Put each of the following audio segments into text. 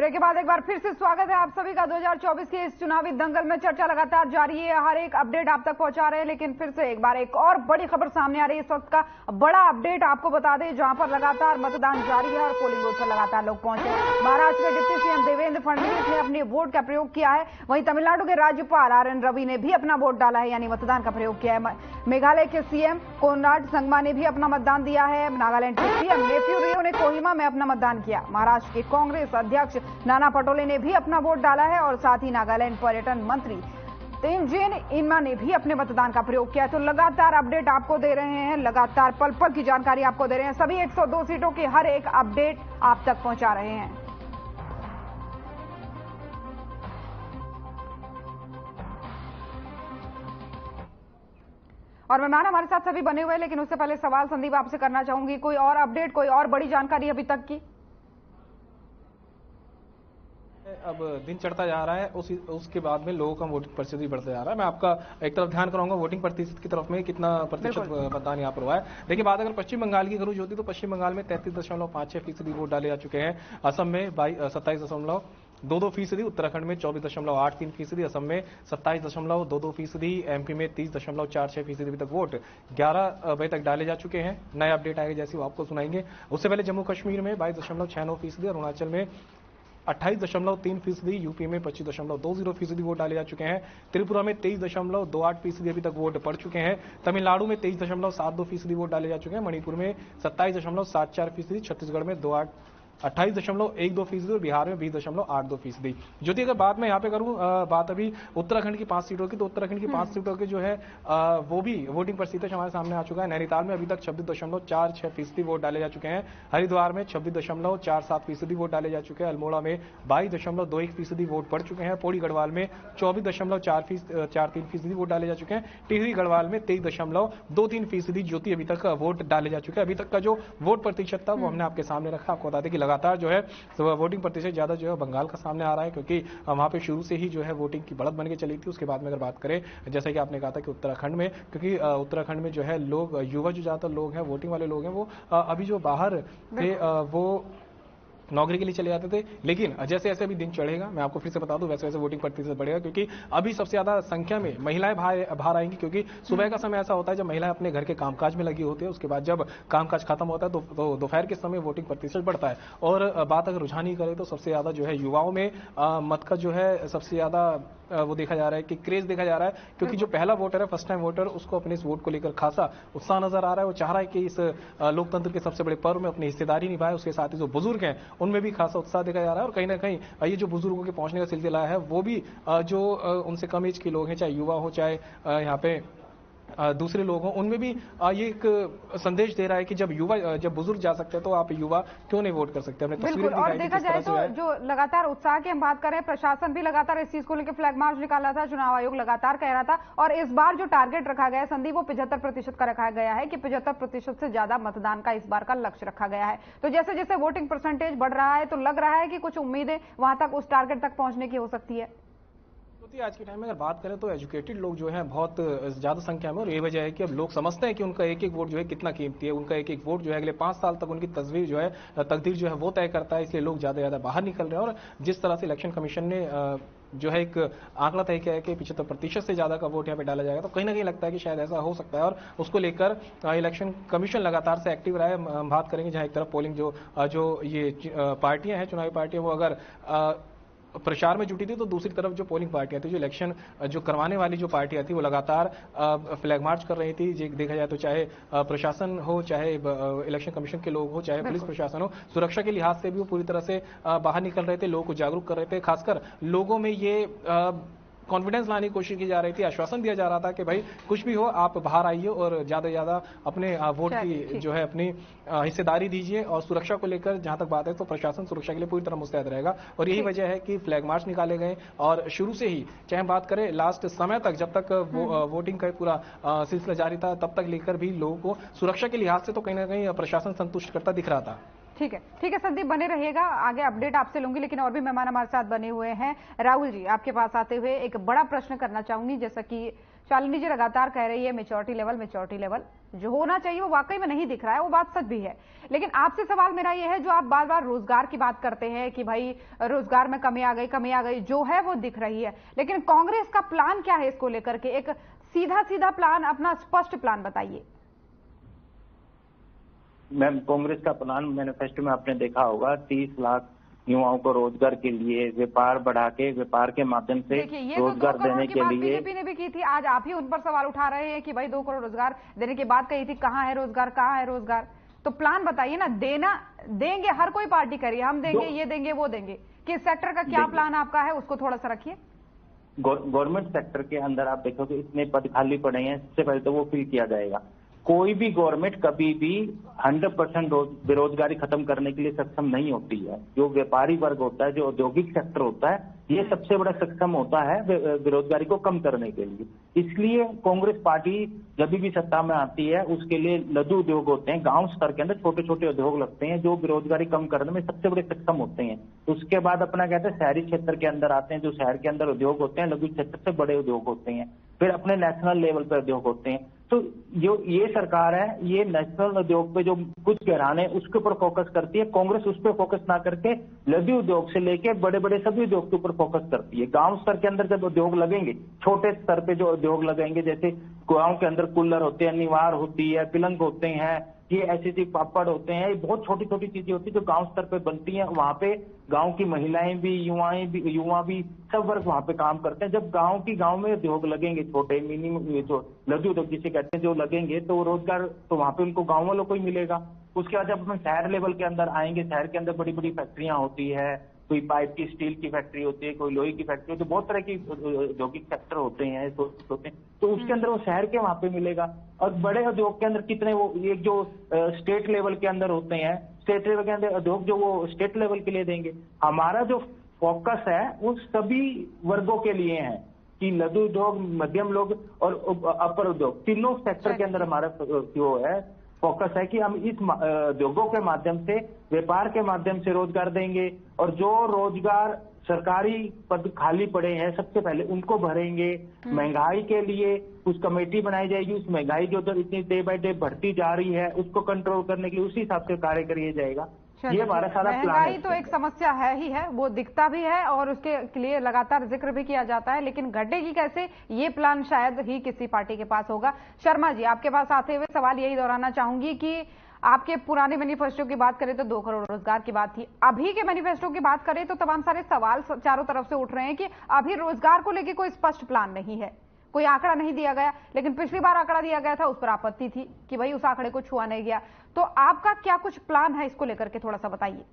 Break के बाद एक बार फिर से स्वागत है आप सभी का। 2024 के इस चुनावी दंगल में चर्चा लगातार जारी है, हर एक अपडेट आप तक पहुंचा रहे हैं। लेकिन फिर से एक बार एक और बड़ी खबर सामने आ रही है। इस वक्त का बड़ा अपडेट आपको बता दें, जहां पर लगातार मतदान जारी है और पोलिंग बूथ पर लगातार लोग पहुंचे। महाराष्ट्र के डिप्टी सीएम देवेंद्र फडणवीस ने अपने वोट का प्रयोग किया है, वहीं तमिलनाडु के राज्यपाल RN रवि ने भी अपना वोट डाला है, यानी मतदान का प्रयोग किया है। मेघालय के सीएम कोनराड संगमा ने भी अपना मतदान दिया है। नागालैंड के सीएम नेफ्यू रियो ने कोहिमा में अपना मतदान किया। महाराष्ट्र के कांग्रेस अध्यक्ष नाना पटोले ने भी अपना वोट डाला है और साथ ही नागालैंड पर्यटन मंत्री तेनजिन इनमा ने भी अपने मतदान का प्रयोग किया। तो लगातार अपडेट आपको दे रहे हैं, लगातार पल पल की जानकारी आपको दे रहे हैं। सभी 102 सीटों की हर एक अपडेट आप तक पहुंचा रहे हैं। और मेहमान हमारे साथ सभी बने हुए हैं, लेकिन उससे पहले सवाल संदीप आपसे करना चाहूंगी, कोई और अपडेट, कोई और बड़ी जानकारी अभी तक की? अब दिन चढ़ता जा रहा है, उसके बाद में लोगों का वोटिंग प्रतिशत भी बढ़ता जा रहा है। मैं आपका एक तरफ ध्यान कराऊंगा वोटिंग प्रतिशत की तरफ में, कितना प्रतिशत मतदान यहाँ पर हुआ है। देखिए, बात अगर पश्चिम बंगाल की करूँ होती तो पश्चिम बंगाल में 33.56% वोट डाले जा चुके हैं। असम में 27.22%, उत्तराखंड में 24.83%, असम में 27.22%, MP में 30.46% अभी तक वोट 11 बजे तक डाले जा चुके हैं। नए अपडेट आएंगे जैसे वो आपको सुनाएंगे। उससे पहले जम्मू कश्मीर में 22.69%, अरुणाचल में 28.3%, यूपी में 25.20% वोट डाले जा चुके हैं। त्रिपुरा में 23.28% अभी तक वोट पड़ चुके हैं। तमिलनाडु में 23.72% वोट डाले जा चुके हैं। मणिपुर में 27.74%, छत्तीसगढ़ में 28.12% और बिहार में 20.82%। ज्योति, अगर बात मैं यहाँ पे करूँ, बात अभी उत्तराखंड की 5 सीटों की, तो उत्तराखंड की 5 सीटों के जो है वो भी वोटिंग प्रतिशत हमारे सामने आ चुका है। नैनीताल में अभी तक 26.46% वोट डाले जा चुके हैं। हरिद्वार में 26.47% वोट डाले जा चुके हैं। अल्मोड़ा में 22.21% वोट पड़ चुके हैं। पौड़ी गढ़वाल में 24.43% वोट डाले जा चुके हैं। टिहरी गढ़वाल में 23.23% ज्योति अभी तक वोट डाले जा चुके हैं। अभी तक का जो वोट प्रतिशत था वो हमने आपके सामने रखा। आपको बता दें कि लगातार जो है वोटिंग प्रतिशत ज्यादा जो है बंगाल का सामने आ रहा है, क्योंकि वहां पे शुरू से ही जो है वोटिंग की बढ़त बन के चली थी। उसके बाद में अगर बात करें, जैसा कि आपने कहा था कि उत्तराखंड में, क्योंकि उत्तराखंड में जो है लोग, युवा जो ज्यादातर लोग हैं, वोटिंग वाले लोग हैं, वो अभी जो बाहर थे वो नौकरी के लिए चले जाते थे। लेकिन जैसे जैसे अभी दिन चढ़ेगा, मैं आपको फिर से बता दूं, वैसे वैसे वोटिंग प्रतिशत बढ़ेगा, क्योंकि अभी सबसे ज्यादा संख्या में महिलाएं बाहर आएंगी। क्योंकि सुबह का समय ऐसा होता है जब महिलाएं अपने घर के कामकाज में लगी होती है, उसके बाद जब कामकाज खत्म होता है तो दोपहर के समय वोटिंग प्रतिशत बढ़ता है। और बात अगर रुझान ही करें तो सबसे ज्यादा जो है युवाओं में मत का जो है सबसे ज्यादा वो देखा जा रहा है कि क्रेज देखा जा रहा है, क्योंकि जो पहला वोटर है, फर्स्ट टाइम वोटर, उसको अपने इस वोट को लेकर खासा उत्साह नजर आ रहा है। वो चाह रहा है कि इस लोकतंत्र के सबसे बड़े पर्व में अपनी हिस्सेदारी निभाए। उसके साथ ही जो बुजुर्ग हैं उनमें भी खासा उत्साह देखा जा रहा है। और कहीं ना कहीं ये जो बुजुर्गों के पहुंचने का सिलसिला है, वो भी जो उनसे कम एज के लोग हैं, चाहे युवा हो चाहे यहाँ पे दूसरे लोग हों, उनमें भी ये एक संदेश दे रहा है कि जब बुजुर्ग जा सकते हैं तो आप युवा क्यों नहीं वोट कर सकते। हमने बिल्कुल, और देखा जाए तो जो लगातार उत्साह की हम बात करें, प्रशासन भी लगातार इस चीज को लेकर फ्लैग मार्च निकाला था, चुनाव आयोग लगातार कह रहा था। और इस बार जो टारगेट रखा गया है संदीप, वो 75% का रखा गया है कि 75% से ज्यादा मतदान का इस बार का लक्ष्य रखा गया है। तो जैसे जैसे वोटिंग परसेंटेज बढ़ रहा है तो लग रहा है कि कुछ उम्मीदें वहां तक, उस टारगेट तक पहुंचने की हो सकती है। आज के टाइम में अगर बात करें तो एजुकेटेड लोग जो हैं बहुत ज्यादा संख्या में, और ये वजह है कि अब लोग समझते हैं कि उनका एक एक वोट जो है कितना कीमती है। उनका एक एक वोट जो है अगले 5 साल तक उनकी तकदीर जो है वो तय करता है। इसलिए लोग ज्यादा बाहर निकल रहे हैं। और जिस तरह से इलेक्शन कमीशन ने जो है एक आंकड़ा तय किया है कि 75% से ज्यादा का वोट यहाँ पे डाला जाएगा, तो कहीं ना कहीं लगता है कि शायद ऐसा हो सकता है। और उसको लेकर इलेक्शन कमीशन लगातार से एक्टिव रहा है। हम बात करेंगे जहां एक तरफ पोलिंग जो ये पार्टियां हैं, चुनावी पार्टियां, वो अगर प्रचार में जुटी थी, तो दूसरी तरफ जो पोलिंग पार्टियां थी, जो इलेक्शन जो करवाने वाली जो पार्टियां थी, वो लगातार फ्लैग मार्च कर रही थी। देखा जाए तो चाहे प्रशासन हो, चाहे इलेक्शन कमीशन के लोग हो, चाहे पुलिस प्रशासन हो, सुरक्षा के लिहाज से भी वो पूरी तरह से बाहर निकल रहे थे, लोगों को जागरूक कर रहे थे। खासकर लोगों में ये कॉन्फिडेंस लाने की कोशिश की जा रही थी, आश्वासन दिया जा रहा था कि भाई कुछ भी हो आप बाहर आइए और ज्यादा से ज्यादा अपने वोट की जो है अपनी हिस्सेदारी दीजिए। और सुरक्षा को लेकर जहां तक बात है तो प्रशासन सुरक्षा के लिए पूरी तरह मुस्तैद रहेगा। और यही वजह है कि फ्लैग मार्च निकाले गए। और शुरू से ही, चाहे हम बात करें लास्ट समय तक, जब तक वोटिंग का पूरा सिलसिला जारी था, तब तक लेकर भी लोगों को सुरक्षा के लिहाज से तो कहीं ना कहीं प्रशासन संतुष्ट करता दिख रहा था। ठीक है संदीप, बने रहिएगा, आगे अपडेट आपसे लूंगी। लेकिन और भी मेहमान हमारे साथ बने हुए हैं। राहुल जी, आपके पास आते हुए एक बड़ा प्रश्न करना चाहूंगी। जैसा कि शालिनी जी लगातार कह रही है मेच्योरिटी लेवल जो होना चाहिए वो वाकई में नहीं दिख रहा है, वो बात सच भी है। लेकिन आपसे सवाल मेरा ये है, जो आप बार बार रोजगार की बात करते हैं कि भाई रोजगार में कमी आ गई जो है वो दिख रही है, लेकिन कांग्रेस का प्लान क्या है इसको लेकर के? एक सीधा प्लान, अपना स्पष्ट प्लान बताइए। मैम, कांग्रेस का प्लान मैनिफेस्टो में आपने देखा होगा, 30 लाख युवाओं को रोजगार के लिए, व्यापार बढ़ा के, व्यापार के माध्यम से रोजगार देने के लिए। बीजेपी ने भी की थी, आज आप ही उन पर सवाल उठा रहे हैं कि भाई 2 करोड़ रोजगार देने की बात कही थी, कहाँ है रोजगार? तो प्लान बताइए ना। देंगे हर कोई पार्टी करिए, हम देंगे, ये देंगे, वो देंगे, किस सेक्टर का क्या प्लान आपका है उसको थोड़ा सा रखिए। गवर्नमेंट सेक्टर के अंदर आप देखोगे इतने पद खाली पड़े हैं, सबसे पहले तो वो फिल किया जाएगा। कोई भी गवर्नमेंट कभी भी 100% बेरोजगारी खत्म करने के लिए सक्षम नहीं होती है। जो व्यापारी वर्ग होता है, जो औद्योगिक सेक्टर होता है, ये सबसे बड़ा सक्षम होता है बेरोजगारी को कम करने के लिए। इसलिए कांग्रेस पार्टी जब भी सत्ता में आती है उसके लिए लघु उद्योग होते हैं, गांव स्तर के अंदर छोटे छोटे उद्योग लगते हैं जो बेरोजगारी कम करने में सबसे बड़े सक्षम होते हैं। उसके बाद अपना कहते हैं शहरी क्षेत्र के अंदर आते हैं, जो शहर के अंदर उद्योग होते हैं, लघु क्षेत्र से बड़े उद्योग होते हैं, फिर अपने नेशनल लेवल पर उद्योग होते हैं। तो जो ये सरकार है, ये नेशनल उद्योग पे जो कुछ गिराने उसके ऊपर फोकस करती है। कांग्रेस उस पर फोकस ना करके लघु उद्योग से लेके बड़े बड़े सभी उद्योग के ऊपर फोकस करती है। गांव स्तर के अंदर जब उद्योग लगेंगे, छोटे स्तर पे जो उद्योग लगेंगे, जैसे गांव के अंदर कूलर होते हैं, निवार होती है, पिलंग होते हैं, ये ऐसे पापड़ होते हैं, ये बहुत छोटी छोटी चीजें होती है जो गांव स्तर पे बनती हैं। वहां पे गांव की महिलाएं भी, युवा भी सब वर्ग वहां पे काम करते हैं। जब गांव में उद्योग लगेंगे, छोटे मिनिमम जो लघु उद्योग जिसे कहते हैं, जो लगेंगे तो रोजगार तो वहां पे उनको गांव वालों को ही मिलेगा। उसके बाद जब हम शहर लेवल के अंदर आएंगे, शहर के अंदर बड़ी बड़ी फैक्ट्रियां होती है, कोई पाइप की, स्टील की फैक्ट्री होती है, कोई लोहे की फैक्ट्री होती है, बहुत तरह की औद्योगिक सेक्टर होते हैं, तो उसके अंदर वो शहर के वहां पे मिलेगा। और बड़े उद्योग के अंदर कितने वो एक जो स्टेट लेवल के अंदर होते हैं, स्टेट लेवल के अंदर उद्योग जो वो स्टेट लेवल के लिए देंगे। हमारा जो फोकस है वो सभी वर्गों के लिए है कि लघु उद्योग, मध्यम लोग और अपर उद्योग, तीनों सेक्टर के अंदर हमारा जो है फोकस है कि हम इस उद्योगों के माध्यम से, व्यापार के माध्यम से रोजगार देंगे। और जो रोजगार सरकारी पद खाली पड़े हैं सबसे पहले उनको भरेंगे। महंगाई के लिए कुछ कमेटी बनाई जाएगी, उस महंगाई जो उधर इतनी डे बाय डे बढ़ती जा रही है उसको कंट्रोल करने के लिए उसी हिसाब से कार्य किया जाएगा। ये हमारा सारा प्लान है। महंगाई तो एक समस्या है ही है, वो दिखता भी है और उसके लिए लगातार जिक्र भी किया जाता है, लेकिन घटेगी कैसे, ये प्लान शायद ही किसी पार्टी के पास होगा। शर्मा जी, आपके पास आते हुए सवाल यही दोहराना चाहूंगी कि आपके पुराने मैनिफेस्टो की बात करें तो 2 करोड़ रोजगार की बात थी, अभी के मैनिफेस्टो की बात करें तो तमाम सारे सवाल चारों तरफ से उठ रहे हैं कि अभी रोजगार को लेकर कोई स्पष्ट प्लान नहीं है, कोई आंकड़ा नहीं दिया गया। लेकिन पिछली बार आंकड़ा दिया गया था, उस पर आपत्ति थी कि भाई उस आंकड़े को छुआ नहीं गया। तो आपका क्या कुछ प्लान है इसको लेकर के, थोड़ा सा बताइए।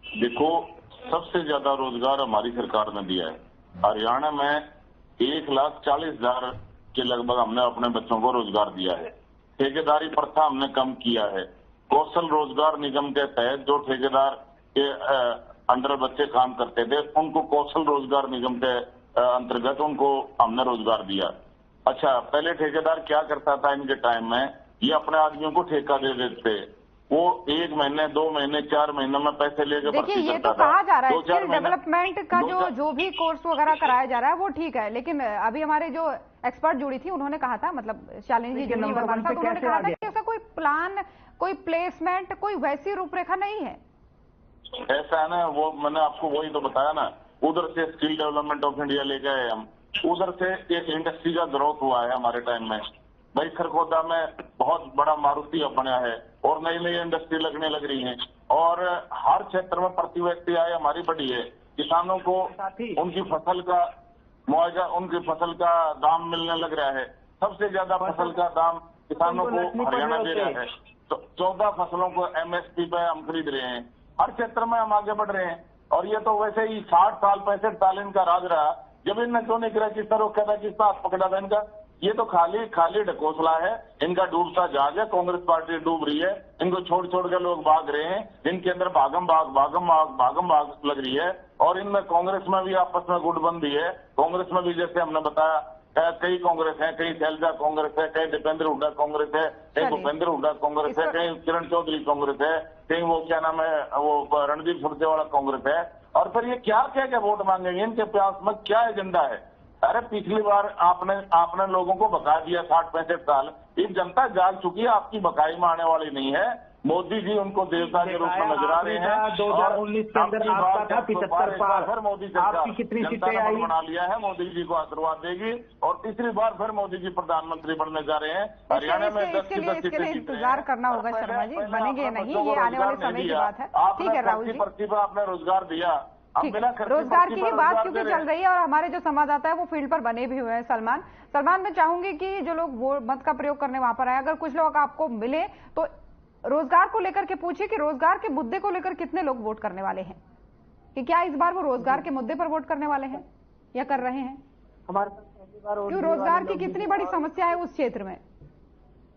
देखो, सबसे ज्यादा रोजगार हमारी सरकार ने दिया है। हरियाणा में 1,40,000 के लगभग हमने अपने बच्चों को रोजगार दिया है। ठेकेदारी प्रथा हमने कम किया है। कौशल रोजगार निगम के तहत जो ठेकेदार के अंडर बच्चे काम करते थे उनको कौशल रोजगार निगम के अंतर्गत उनको हमने रोजगार दिया। अच्छा, पहले ठेकेदार क्या करता था इनके टाइम में, ये अपने आदमियों को ठेका दे देते, वो 1 महीने, 2 महीने, 4 महीने में पैसे लेके भर्ती करता था। ये तो कहा जा रहा है स्किल डेवलपमेंट का जो भी कोर्स वगैरह कराया जा रहा है वो ठीक है, लेकिन अभी हमारे जो एक्सपर्ट जुड़ी थी उन्होंने कहा था, मतलब शालिनी जी जुड़ी वर्मा साहब, उन्होंने कहा था कि ऐसा कोई प्लान, कोई प्लेसमेंट, कोई वैसी रूपरेखा नहीं है। ऐसा है ना, वो मैंने आपको वही तो बताया ना, उधर से स्किल डेवलपमेंट ऑफ इंडिया ले गए हम, उधर से एक इंडस्ट्री का ग्रोथ हुआ है हमारे टाइम में। भाई खरखोदा में बहुत बड़ा मारुति बना है और नई नई इंडस्ट्री लगने लग रही है और हर क्षेत्र में प्रति व्यक्ति आय हमारी बढ़ी है। किसानों को उनकी फसल का मुआवजा, उनकी फसल का दाम मिलने लग रहा है। सबसे ज्यादा फसल का दाम किसानों को हरियाणा दे रहा है। तो 14 फसलों को MSP पे हम खरीद रहे हैं। हर क्षेत्र में हम आगे बढ़ रहे हैं और ये तो वैसे ही 60 साल 65 साल इनका राज रहा। जब इनने क्यों नहीं करा, किसका रोका था, किसका हाथ पकड़ा था इनका? ये तो खाली ढकोसला है, इनका डूबता जहाज है। कांग्रेस पार्टी डूब रही है, इनको छोड़ छोड़ के लोग भाग रहे हैं, इनके अंदर भागम भाग लग रही है। और इनमें कांग्रेस में भी आपस में गुटबंदी है। कांग्रेस में भी जैसे हमने बताया कई कांग्रेस है, कहीं शैलजा कांग्रेस है, कहीं दीपेंद्र हुड्डा कांग्रेस है, कहीं भूपेंद्र हुड्डा कांग्रेस है, कहीं किरण चौधरी कांग्रेस है, कहीं वो क्या नाम है, वो रणदीप सुरजेवाला कांग्रेस है। और फिर ये क्या कह के वोट मांगेंगे? इनके पास में क्या एजेंडा है? अरे पिछली बार आपने लोगों को बका दिया 60-65 साल। ये जनता जाग चुकी है, आपकी बकाई में आने वाली नहीं है। मोदी जी उनको देवता के रूप में नजर आ रहे हैं। 2019 के अंदर आपका था 75 पार, फिर मोदी आपकी कितनी सीटें आई? बना लिया है, मोदी जी को आशीर्वाद देगी और तीसरी बार फिर मोदी जी प्रधानमंत्री बनने जा रहे हैं। हरियाणा में 10 की 10 सीटें इंतजार करना होगा शर्मा जी, बनेंगे नहीं, ये आने वाले समय की बात है। ठीक है राहुल जी, पर्ची पर आपने रोजगार दिया, रोजगार की ही बात क्योंकि चल रही है और हमारे जो संवाददाता है वो फील्ड पर बने भी हुए हैं। सलमान मैं चाहूंगी कि जो लोग वोट मत का प्रयोग करने वहां पर आए, अगर कुछ लोग आपको मिले तो रोजगार को लेकर के पूछिए कि रोजगार के मुद्दे को लेकर कितने लोग वोट करने वाले हैं, कि क्या इस बार वो रोजगार के मुद्दे पर वोट करने वाले हैं या कर रहे हैं। क्यों रोजगार की कितनी बड़ी समस्या है उस क्षेत्र में,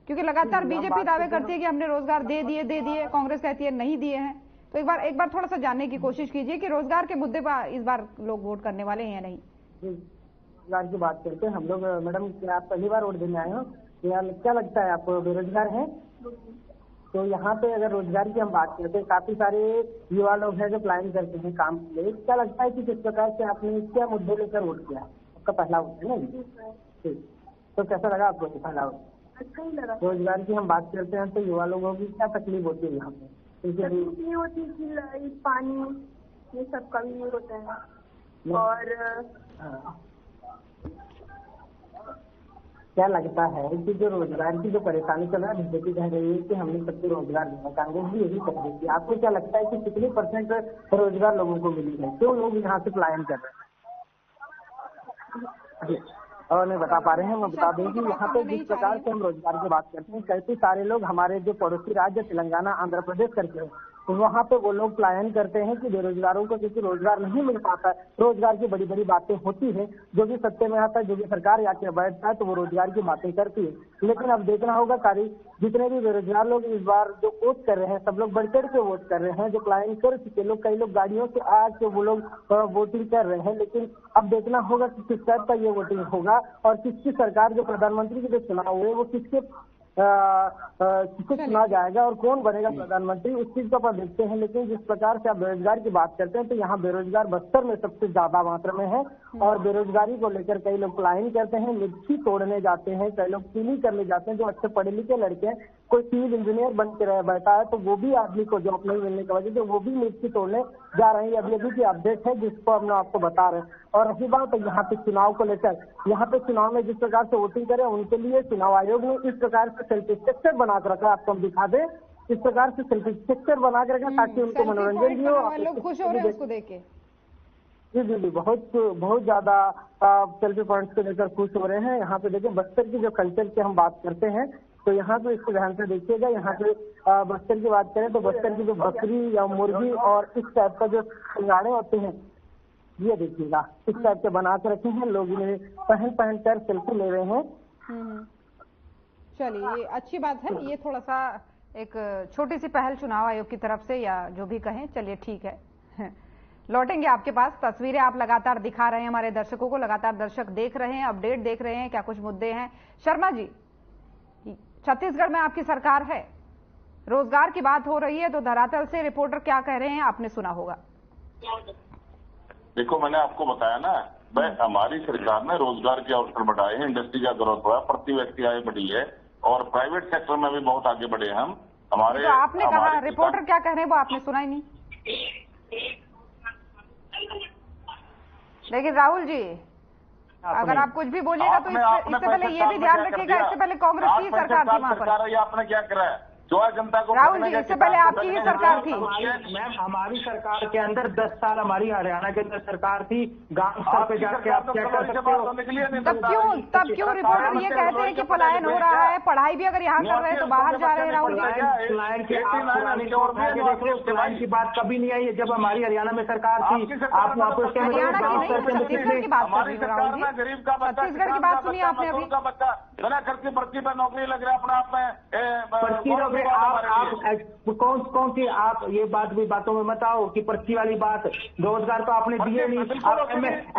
क्योंकि लगातार बीजेपी दावे करती है कि हमने रोजगार दे दिए, कांग्रेस कहती है नहीं दिए हैं। तो एक बार थोड़ा सा जानने की कोशिश कीजिए कि रोजगार के मुद्दे पर इस बार लोग वोट करने वाले हैं या नहीं। रोजगार की बात करते हैं हम लोग। मैडम क्या आप पहली बार वोट देने आए हो? क्या लगता है आप बेरोजगार हैं? तो यहाँ पे अगर रोजगार की हम बात करते हैं, काफी सारे युवा लोग हैं जो प्लान करते हैं काम के लिए। क्या लगता है कि किस प्रकार से आपने क्या मुद्दे लेकर वोट किया? आपका पहला वोट है ना? ठीक, तो कैसा लगा आपको पहला वोट? अच्छा ही लगा। रोजगार की हम बात करते हैं तो युवा लोगों की क्या तकलीफ होती है यहाँ पे? ये होती है कि पानी ये सब कमी होता है। और क्या लगता है कि जो रोजगार की जो परेशानी चल रहा है, बीजेपी कह रही है कि हमने सबको रोजगार दिया, कांग्रेस भी यही कह रही है। आपको क्या लगता है कि कितनी % रोजगार लोगों को मिली है? क्यों लोग यहाँ से पलायन कर रहे हैं? और नहीं बता पा रहे हैं। मैं बता दें कि यहाँ पे जिस प्रकार से हम रोजगार की बात करते हैं, काफी सारे लोग हमारे जो पड़ोसी राज्य तेलंगाना आंध्र प्रदेश करके हैं, तो वहाँ पे वो लोग पलायन करते हैं कि बेरोजगारों को क्योंकि रोजगार नहीं मिल पाता है। रोजगार की बड़ी बड़ी बातें होती है, जो भी सत्ते में आता है, जो भी सरकार आके बैठता है तो वो रोजगार की बातें करती है। लेकिन अब देखना होगा जितने भी बेरोजगार लोग इस बार जो वोट कर रहे हैं, सब लोग बढ़ चढ़ के वोट कर रहे हैं। जो पलायन कर चुके लोग, कई लोग गाड़ियों से आके वो लोग वोटिंग कर रहे हैं। लेकिन अब देखना होगा कि किस टाइप का ये वोटिंग होगा और किसकी सरकार, जो प्रधानमंत्री के जो चुनाव हुए वो किसको चुना जाएगा और कौन बनेगा प्रधानमंत्री, उस चीज को अपन देखते हैं। लेकिन जिस प्रकार से आप बेरोजगार की बात करते हैं तो यहाँ बेरोजगार बस्तर में सबसे ज्यादा मात्रा में है और बेरोजगारी को लेकर कई लोग पलायन करते हैं, मिर्ची तोड़ने जाते हैं, कई लोग चीनी करने जाते हैं। जो अच्छे पढ़े लिखे लड़के हैं, कोई सिविल इंजीनियर बन के बैठा है तो वो भी आदमी को जॉब नहीं मिलने की वजह से वो भी मिर्ची तोड़ने जा रहे हैं। अभी की अपडेट है जिसको हम आपको बता रहे हैं। और रही बात तो यहाँ पे चुनाव को लेकर, यहाँ पे चुनाव में जिस प्रकार से वोटिंग करें उनके लिए चुनाव आयोग ने इस प्रकार से सेल्फी स्ट्रक्चर बना कर रखा है। आपको हम दिखा दें, इस प्रकार से सेल्फी स्ट्रक्चर बना कर रखा ताकि उनको मनोरंजन भी हो, लोग खुश हो रहे हैं उसको देख के। जी, बहुत ज्यादा सेल्फी पॉइंट्स को लेकर खुश हो रहे हैं। यहाँ पे देखिए बस्तर की जो कल्चर की हम बात करते हैं तो यहाँ पे इसको ध्यान से देखिएगा। यहाँ पे बस्तर की बात करें तो बस्तर की जो बकरी या मुर्गी और इस टाइप का जो सिंगाड़े होते हैं, ये देखिएगा इस टाइप के बना के रखे हैं। लोग इन्हें पहन कर सेल्फी ले रहे हैं। चलिए, ये अच्छी बात है। ये थोड़ा सा एक छोटी सी पहल चुनाव आयोग की तरफ से या जो भी कहें, चलिए ठीक है। लौटेंगे आपके पास। तस्वीरें आप लगातार दिखा रहे हैं हमारे दर्शकों को, लगातार दर्शक देख रहे हैं, अपडेट देख रहे हैं, क्या कुछ मुद्दे हैं। शर्मा जी, छत्तीसगढ़ में आपकी सरकार है, रोजगार की बात हो रही है तो धरातल से रिपोर्टर क्या कह रहे हैं आपने सुना होगा। देखो, मैंने आपको बताया ना, हमारी सरकार ने रोजगार के अवसर बढ़ाए हैं, इंडस्ट्री का ग्रोथ हुआ, प्रति व्यक्ति आय बढ़ी है और प्राइवेट सेक्टर में भी बहुत आगे बढ़े हैं हम। हमारे तो आपने कहा, रिपोर्टर क्या कह रहे हैं वो आपने सुना ही नहीं। लेकिन राहुल जी, अगर आप कुछ भी बोलिएगा तो इससे पहले ये भी ध्यान रखिएगा, इससे पहले कांग्रेस की सरकार थी वहां पर। ये आपने क्या करा है? जो है जनता को राहुल जी, इससे पहले आपकी ही सरकार थी। मैम, हमारी सरकार के अंदर 10 साल हमारी हरियाणा के अंदर सरकार थी। गांव स्तर पे जाके आप क्या कर सकते हो? तब क्यों रिपोर्टर ये कहते हैं कि पलायन हो रहा है? पढ़ाई भी अगर यहाँ कर रहे हैं तो बाहर जा रहे हैं। राहुल जी, पलायन की बात कभी नहीं आई है जब हमारी हरियाणा में सरकार थी। आप वापस छत्तीसगढ़ की बात कर रही हूँ राहुल जी, छत्तीसगढ़ की बात सुनी आपने अभी। बिना खर्च की पर्ची पर नौकरी लग रहा है अपने आप में। आप कौन सी आप ये बातों में मत आओ कि पर्ची वाली बात। रोजगार तो आपने दिए नहीं। आप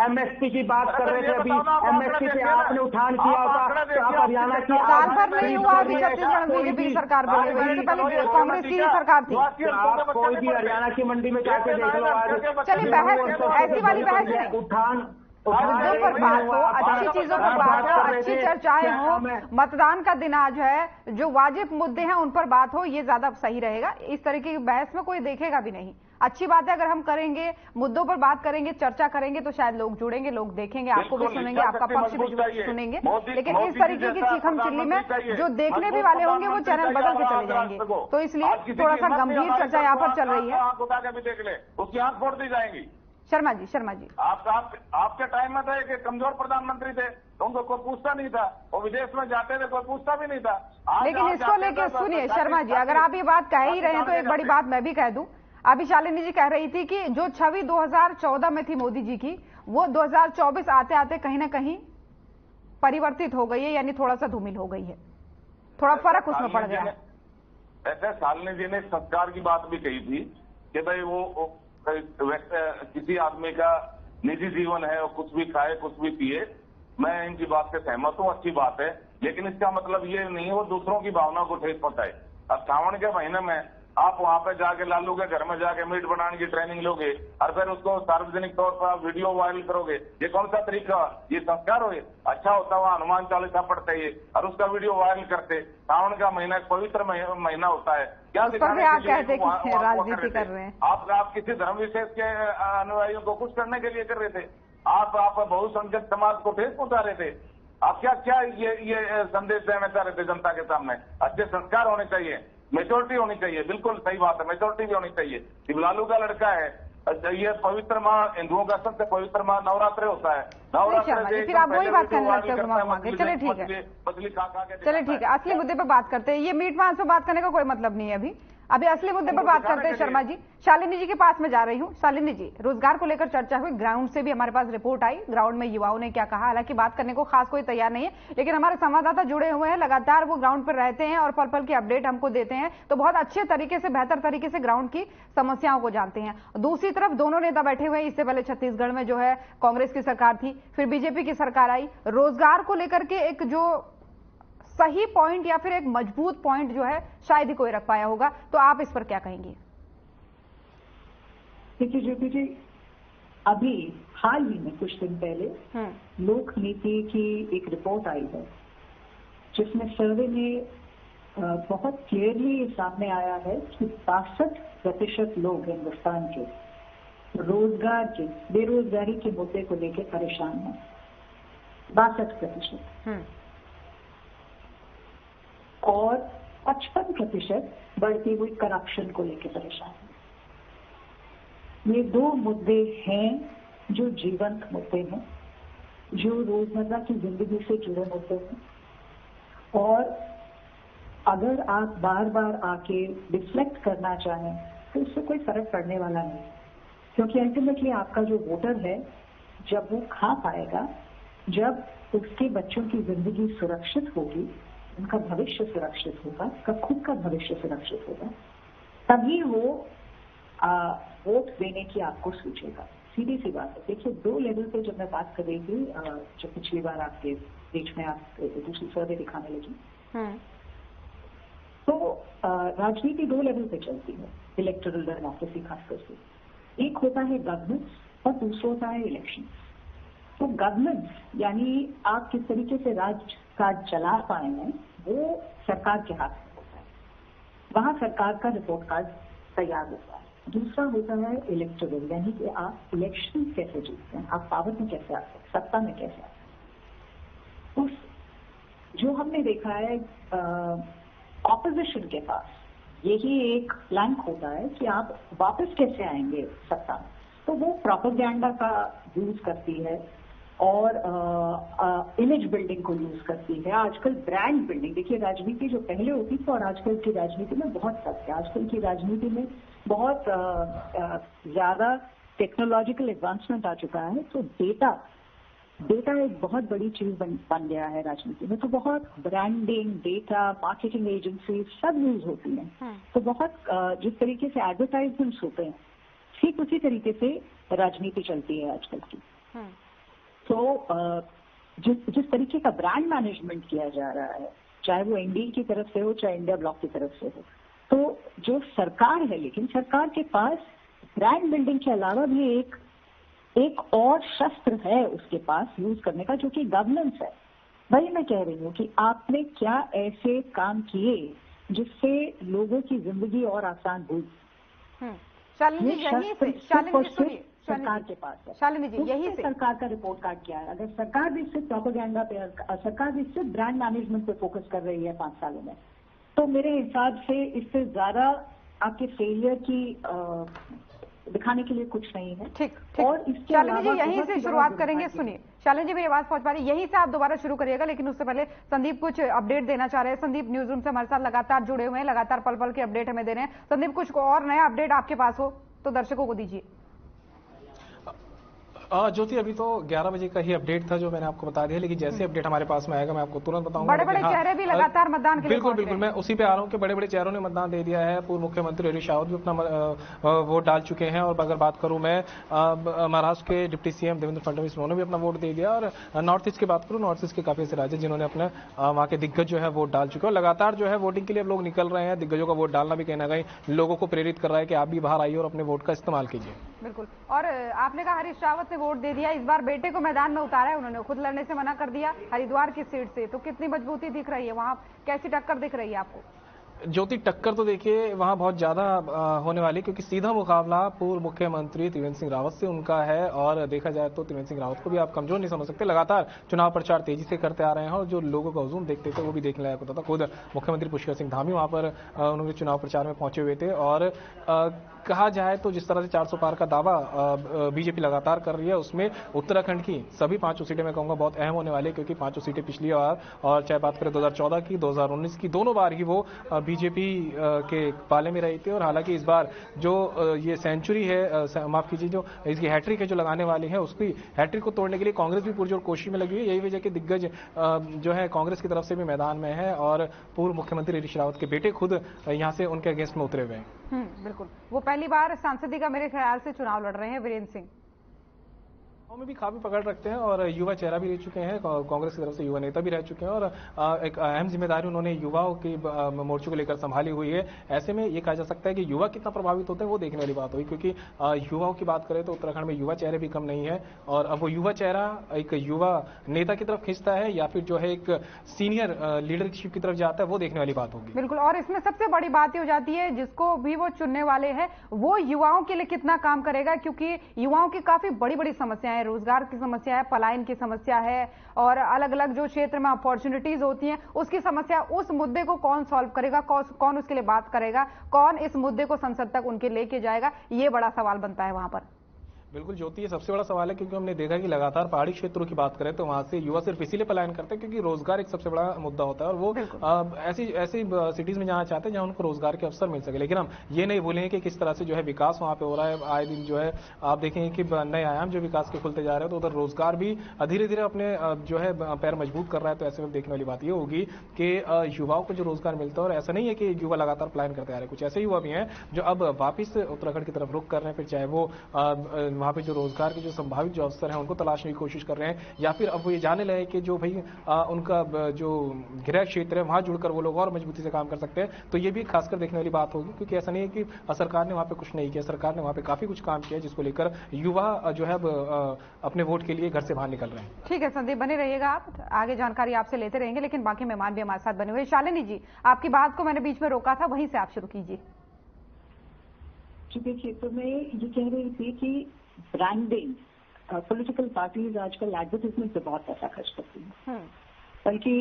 MSP की बात कर रहे थे अभी, MSP पे आपने उठान किया होगा तो आप हरियाणा की साल भर नहीं हुआ अभी छत्तीसगढ़ में बीजेपी की सरकार बनी हुई, इससे पहले कांग्रेस की सरकार थी। आप कोई भी हरियाणा की मंडी में जाके देख लो आज। चलिए, बहस ऐसी वाली बहस नहीं। मुद्दों पर बात हो, अच्छी चीजों पर बात हो, अच्छी चर्चाएं हो, मतदान का दिन आज है, जो वाजिब मुद्दे हैं उन पर बात हो, ये ज्यादा सही रहेगा। इस तरीके की बहस में कोई देखेगा भी नहीं। अच्छी बात है अगर हम करेंगे, मुद्दों पर बात करेंगे, चर्चा करेंगे, तो शायद लोग जुड़ेंगे, लोग देखेंगे, आपको भी सुनेंगे, आपका पक्ष भी सुनेंगे। लेकिन इस तरीके की चीखम चिल्ली में जो देखने भी वाले होंगे वो चैनल बदल के चले जाएंगे। तो इसलिए थोड़ा सा गंभीर चर्चा यहाँ पर चल रही है। देख ले, उसकी आंख फोड़ दी जाएगी। शर्मा जी, शर्मा जी, आपके टाइम में था कि कमजोर प्रधानमंत्री थे, तो उनको कोई पूछता नहीं था, वो विदेश में जाते थे, कोई पूछता भी नहीं था। लेकिन इसको लेके सुनिए शर्मा जी, अगर आप ये बात कह ही रहे हैं तो एक बड़ी बात मैं भी कह दूं। अभी शालिनी जी कह रही थी कि जो छवि 2014 में थी मोदी जी की, वो 2024 आते आते कहीं ना कहीं परिवर्तित हो गई है, यानी थोड़ा सा धूमिल हो गई है, थोड़ा फर्क उसमें पड़ गया है। ऐसे शालिनी जी ने संस्कार की बात भी कही थी कि भाई वो किसी आदमी का निजी जीवन है, वो कुछ भी खाए कुछ भी पिए। मैं इनकी बात से सहमत हूँ, अच्छी बात है, लेकिन इसका मतलब ये नहीं है वो दूसरों की भावना को ठेस पहुंचाए। अब सावन के महीने में आप वहां पे जाके लालू के घर में जाके मीट बनाने की ट्रेनिंग लोगे और फिर उसको सार्वजनिक तौर पर वीडियो वायरल करोगे, ये कौन सा तरीका? ये संस्कार हो? अच्छा होता हुआ हनुमान चालीसा पढ़ते ही और उसका वीडियो वायरल करते। सावन का महीना एक पवित्र महीना होता है, क्या दिखाने के लिए राजनीति कर रहे हैं? आप किसी धर्म विशेष के अनुयायियों को कुछ करने के लिए कर रहे थे? आप बहुसंख्यक समाज को ठेस पहुंचा रहे थे। आप क्या ये संदेश देना चाह रहे थे जनता के सामने? अच्छे संस्कार होने चाहिए, मेच्योरिटी होनी चाहिए, बिल्कुल सही बात है, मेच्योरिटी भी होनी चाहिए। शिवलालू का लड़का है, ये पवित्र माह, हिंदुओं का सबसे पवित्र माह नवरात्र होता है। नवरात्र फिर आप वही बात करने लगते हो। चले ठीक है, चले ठीक है, असली मुद्दे पर बात करते हैं। ये मीट मांस पर बात करने का कोई मतलब नहीं है। अभी असली मुद्दे पर बात करते हैं शर्मा जी। शालिनी जी के पास में जा रही हूँ। शालिनी जी, रोजगार को लेकर चर्चा हुई, ग्राउंड से भी हमारे पास रिपोर्ट आई, ग्राउंड में युवाओं ने क्या कहा। हालांकि बात करने को खास कोई तैयार नहीं है, लेकिन हमारे संवाददाता जुड़े हुए हैं, लगातार वो ग्राउंड पर रहते हैं और पल पल की अपडेट हमको देते हैं, तो बहुत अच्छे तरीके से, बेहतर तरीके से ग्राउंड की समस्याओं को जानते हैं। दूसरी तरफ दोनों नेता बैठे हुए हैं। इससे पहले छत्तीसगढ़ में जो है कांग्रेस की सरकार थी, फिर बीजेपी की सरकार आई। रोजगार को लेकर के एक जो सही पॉइंट या फिर एक मजबूत पॉइंट जो है शायद ही कोई रख पाया होगा, तो आप इस पर क्या कहेंगे? देखिए ज्योति जी, अभी हाल ही में कुछ दिन पहले लोक नीति की एक रिपोर्ट आई है, जिसमें सर्वे में बहुत क्लियरली सामने आया है कि 62% लोग हिंदुस्तान के रोजगार के, बेरोजगारी के मुद्दे को लेकर परेशान हैं। 62%। और 55% बढ़ती हुई करप्शन को लेकर परेशान है। ये दो मुद्दे हैं जो जीवंत मुद्दे हैं, जो रोजमर्रा की जिंदगी से जुड़े मुद्दे हैं। और अगर आप बार बार आके रिफ्लेक्ट करना चाहें तो इससे कोई फर्क पड़ने वाला नहीं, क्योंकि अल्टीमेटली आपका जो वोटर है, जब वो खा पाएगा, जब उसके बच्चों की जिंदगी सुरक्षित होगी, उनका भविष्य सुरक्षित होगा, उसका खुद का भविष्य सुरक्षित होगा, तभी वो वोट देने की आपको सोचेगा। सीधी सी बात है। देखिए, 2 लेवल पे जब मैं बात कर रही थी, जो पिछली बार आपके बीच में आप दूसरी सर्वे दिखाने लगी, तो राजनीति 2 लेवल पे चलती है, इलेक्टोरल डेमोक्रेसी खासकर से। एक होता है गवर्नेंस और दूसरा होता है इलेक्शन। तो गवर्नेंस यानी आप किस तरीके से राज चला पाए हैं, वो सरकार के हाथ में होता है। वहां सरकार का रिपोर्ट कार्ड तैयार होता है। दूसरा होता है इलेक्टोरल, यानी कि आप इलेक्शन कैसे जीतते हैं, आप पावर में कैसे आते हैं, सत्ता में कैसे आते हैं। उस जो हमने देखा है ऑपोजिशन के पास यही एक प्लैंक होता है कि आप वापस कैसे आएंगे सत्ता में। तो वो प्रोपेगेंडा का यूज करती है और इमेज बिल्डिंग को यूज करती है। आजकल ब्रांड बिल्डिंग, देखिए राजनीति जो पहले होती थी और आजकल की राजनीति में बहुत फर्क है। आजकल की राजनीति में बहुत ज्यादा टेक्नोलॉजिकल एडवांसमेंट आ चुका है, तो डेटा एक बहुत बड़ी चीज बन गया है राजनीति में। तो बहुत ब्रांडिंग, डेटा, मार्केटिंग एजेंसी सब यूज होती हैं। तो बहुत जिस तरीके से एडवर्टाइजमेंट्स होते हैं, ठीक उसी तरीके से राजनीति चलती है आजकल की। तो जिस तरीके का ब्रांड मैनेजमेंट किया जा रहा है, चाहे वो एनडीए की तरफ से हो, चाहे इंडिया ब्लॉक की तरफ से हो, तो जो सरकार है, लेकिन सरकार के पास ब्रांड बिल्डिंग के अलावा भी एक एक और शस्त्र है उसके पास यूज करने का, जो कि गवर्नेंस है। वही मैं कह रही हूँ कि आपने क्या ऐसे काम किए जिससे लोगों की जिंदगी और आसान हुई। शालिनी जी यहीं से, शालिनी जी सुनिए, सरकार के पास है। शालिनी जी यहीं से सरकार का रिपोर्ट कार्ड क्या है? अगर सरकार भी सिर्फ प्रोपेगेंडा पे, सरकार भी सिर्फ ब्रांड मैनेजमेंट पे फोकस कर रही है 5 सालों में, तो मेरे हिसाब से इससे ज्यादा आपके फेलियर की दिखाने के लिए कुछ नहीं है। ठीक। और इसके शालिनी जी अलावा यहीं से शुरुआत करेंगे। सुनिए शालिनी जी, मेरी आवाज पहुंच पा रही है, यहीं से आप दोबारा शुरू करिएगा, लेकिन उससे पहले संदीप कुछ अपडेट देना चाह रहे हैं। संदीप न्यूज रूम से हमारे साथ लगातार जुड़े हुए हैं, लगातार पल पल के अपडेट हमें दे रहे हैं। संदीप, कुछ और नया अपडेट आपके पास हो तो दर्शकों को दीजिए। ज्योति, अभी तो 11 बजे का ही अपडेट था जो मैंने आपको बता दिया, लेकिन जैसे अपडेट हमारे पास में आएगा मैं आपको तुरंत बताऊंगा। बड़े बड़े चेहरे भी लगातार मतदान के लिए बिल्कुल मैं उसी पे आ रहा हूँ कि बड़े बड़े चेहरों ने मतदान दे दिया है। पूर्व मुख्यमंत्री हरीश रावत भी अपना वोट डाल चुके हैं। और अगर बात करूं मैं महाराष्ट्र के डिप्टी सीएम देवेंद्र फडणवीस, उन्होंने भी अपना वोट दे दिया। और नॉर्थ ईस्ट की बात करूं, नॉर्थ ईस्ट के काफी ऐसे राज्य जिन्होंने अपने वहां के दिग्गज जो है वोट डाल चुके हैं। और लगातार जो है वोटिंग के लिए अब लोग निकल रहे हैं। दिग्गजों का वोट डालना भी कहीं ना कहीं लोगों को प्रेरित कर रहा है कि आप भी बाहर आइए और अपने वोट का इस्तेमाल कीजिए। बिल्कुल। और आपने कहा हरीश रावत ने वोट दे दिया, इस बार बेटे को मैदान में उतारा है, उन्होंने खुद लड़ने से मना कर दिया हरिद्वार की सीट से, तो कितनी मजबूती दिख रही है वहां, कैसी टक्कर दिख रही है आपको? ज्योति, टक्कर तो देखिए वहां बहुत ज्यादा होने वाली, क्योंकि सीधा मुकाबला पूर्व मुख्यमंत्री त्रिवेंद्र सिंह रावत से उनका है। और देखा जाए तो त्रिवेंद्र सिंह रावत को भी आप कमजोर नहीं समझ सकते। लगातार चुनाव प्रचार तेजी से करते आ रहे हैं और जो लोगों का हुजूम देखते थे वो भी देखने लायक होता था। खुद मुख्यमंत्री पुष्कर सिंह धामी वहां पर उन्होंने चुनाव प्रचार में पहुंचे हुए थे। और कहा जाए तो जिस तरह से 400 पार का दावा बीजेपी लगातार कर रही है, उसमें उत्तराखंड की सभी 5 सीटें मैं कहूंगा बहुत अहम होने वाली है, क्योंकि 5 सीटें पिछली बार, और चाहे बात करें 2014 की, 2019 की, दोनों बार ही वो बीजेपी के पाले में रही थी। और हालांकि इस बार जो ये सेंचुरी है, माफ कीजिए, जो इसकी हैट्रिक है जो लगाने वाली है, उसकी हैट्रिक को तोड़ने के लिए कांग्रेस भी पुरजोर कोशिश में लगी हुई है। यही वजह कि दिग्गज जो है कांग्रेस की तरफ से भी मैदान में है और पूर्व मुख्यमंत्री हरीश रावत के बेटे खुद यहां से उनके अगेंस्ट में उतरे हुए हैं। बिल्कुल, वो पहली बार सांसदी का मेरे ख्याल से चुनाव लड़ रहे हैं वीरेंद्र सिंह। में भी काफी पकड़ रखते हैं और युवा चेहरा भी रह चुके हैं, कांग्रेस की तरफ से युवा नेता भी रह चुके हैं। और एक अहम जिम्मेदारी उन्होंने युवाओं की मोर्चों को लेकर संभाली हुई है। ऐसे में ये कहा जा सकता है कि युवा कितना प्रभावित होते हैं वो देखने वाली बात हुई, क्योंकि युवाओं की बात करें तो उत्तराखंड में युवा चेहरे भी कम नहीं है। और अब वो युवा चेहरा एक युवा नेता की तरफ खींचता है या फिर जो है एक सीनियर लीडरशिप की तरफ जाता है, वो देखने वाली बात होगी। बिल्कुल। और इसमें सबसे बड़ी बात ये हो जाती है, जिसको भी वो चुनने वाले हैं वो युवाओं के लिए कितना काम करेगा, क्योंकि युवाओं की काफी बड़ी बड़ी समस्याएं, रोजगार की समस्या है, पलायन की समस्या है, और अलग अलग जो क्षेत्र में अपॉर्चुनिटीज होती हैं उसकी समस्या, उस मुद्दे को कौन सॉल्व करेगा, कौन उसके लिए बात करेगा, कौन इस मुद्दे को संसद तक उनके लेके जाएगा, ये बड़ा सवाल बनता है वहां पर। बिल्कुल ज्योति, ये सबसे बड़ा सवाल है, क्योंकि हमने देखा कि लगातार पहाड़ी क्षेत्रों की बात करें तो वहां से युवा सिर्फ इसीलिए पलायन करते हैं क्योंकि रोजगार एक सबसे बड़ा मुद्दा होता है। और वो ऐसी सिटीज में जाना चाहते हैं जहां उनको रोजगार के अवसर मिल सके। लेकिन हम ये नहीं भूलेंगे कि किस तरह से जो है विकास वहां पे हो रहा है। आए दिन जो है आप देखेंगे कि नए आयाम जो विकास के खुलते जा रहे हैं, तो उधर रोजगार भी धीरे धीरे अपने जो है पैर मजबूत कर रहा है। तो ऐसे में देखने वाली बात ये होगी कि युवाओं को जो रोजगार मिलता है, और ऐसा नहीं है कि युवा लगातार पलायन करते आ रहे हैं, कुछ ऐसे युवा भी हैं जो अब वापिस उत्तराखंड की तरफ रुख कर रहे हैं, फिर चाहे वो वहां पे जो रोजगार जो संभावित जो अवसर है उनको तलाशने की कोशिश कर रहे हैं, या फिर अब वो ये जाने लगे कि जो भाई उनका जो गृह क्षेत्र है वहां जुड़कर वो लोग और मजबूती से काम कर सकते हैं। तो ये भी खासकर देखने वाली बात होगी, क्योंकि ऐसा नहीं है कि सरकार ने वहां पे कुछ नहीं किया, सरकार ने वहां पे काफी कुछ काम किया, जिसको लेकर युवा जो है अपने वोट के लिए घर से बाहर निकल रहे हैं। ठीक है संदीप, बने रहिएगा आप, आगे जानकारी आपसे लेते रहेंगे, लेकिन बाकी मेहमान भी हमारे साथ बने हुए। शालिनी जी, आपकी बात को मैंने बीच में रोका था, वहीं से आप शुरू कीजिए। देखिए, तो मैं ये कह रही थी कि ब्रांडिंग, पॉलिटिकल पार्टीज आजकल एडवर्टाइजमेंट पे बहुत पैसा खर्च करती हैं, बल्कि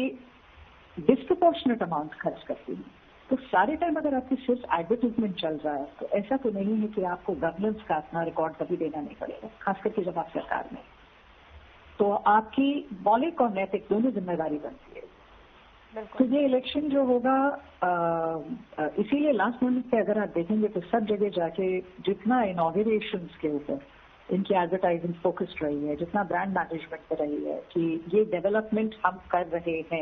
डिस्प्रपोर्शनेट अमाउंट खर्च करती हैं। तो सारे टाइम अगर आपकी सिर्फ एडवर्टाइजमेंट चल रहा है तो ऐसा तो नहीं है कि आपको गवर्नेंस का अपना रिकॉर्ड कभी देना नहीं पड़ेगा, खास करके जब आप सरकार में, तो आपकी मौलिक और नैतिक दोनों जिम्मेदारी बनती है। तो ये इलेक्शन जो होगा, इसीलिए लास्ट मोमेंट पे अगर आप देखेंगे तो सब जगह जाके जितना इनॉग्रेशन के ऊपर इनकी एडवर्टाइजिंग फोकस्ड रही है, जितना ब्रांड मैनेजमेंट पे रही है कि ये डेवलपमेंट हम कर रहे हैं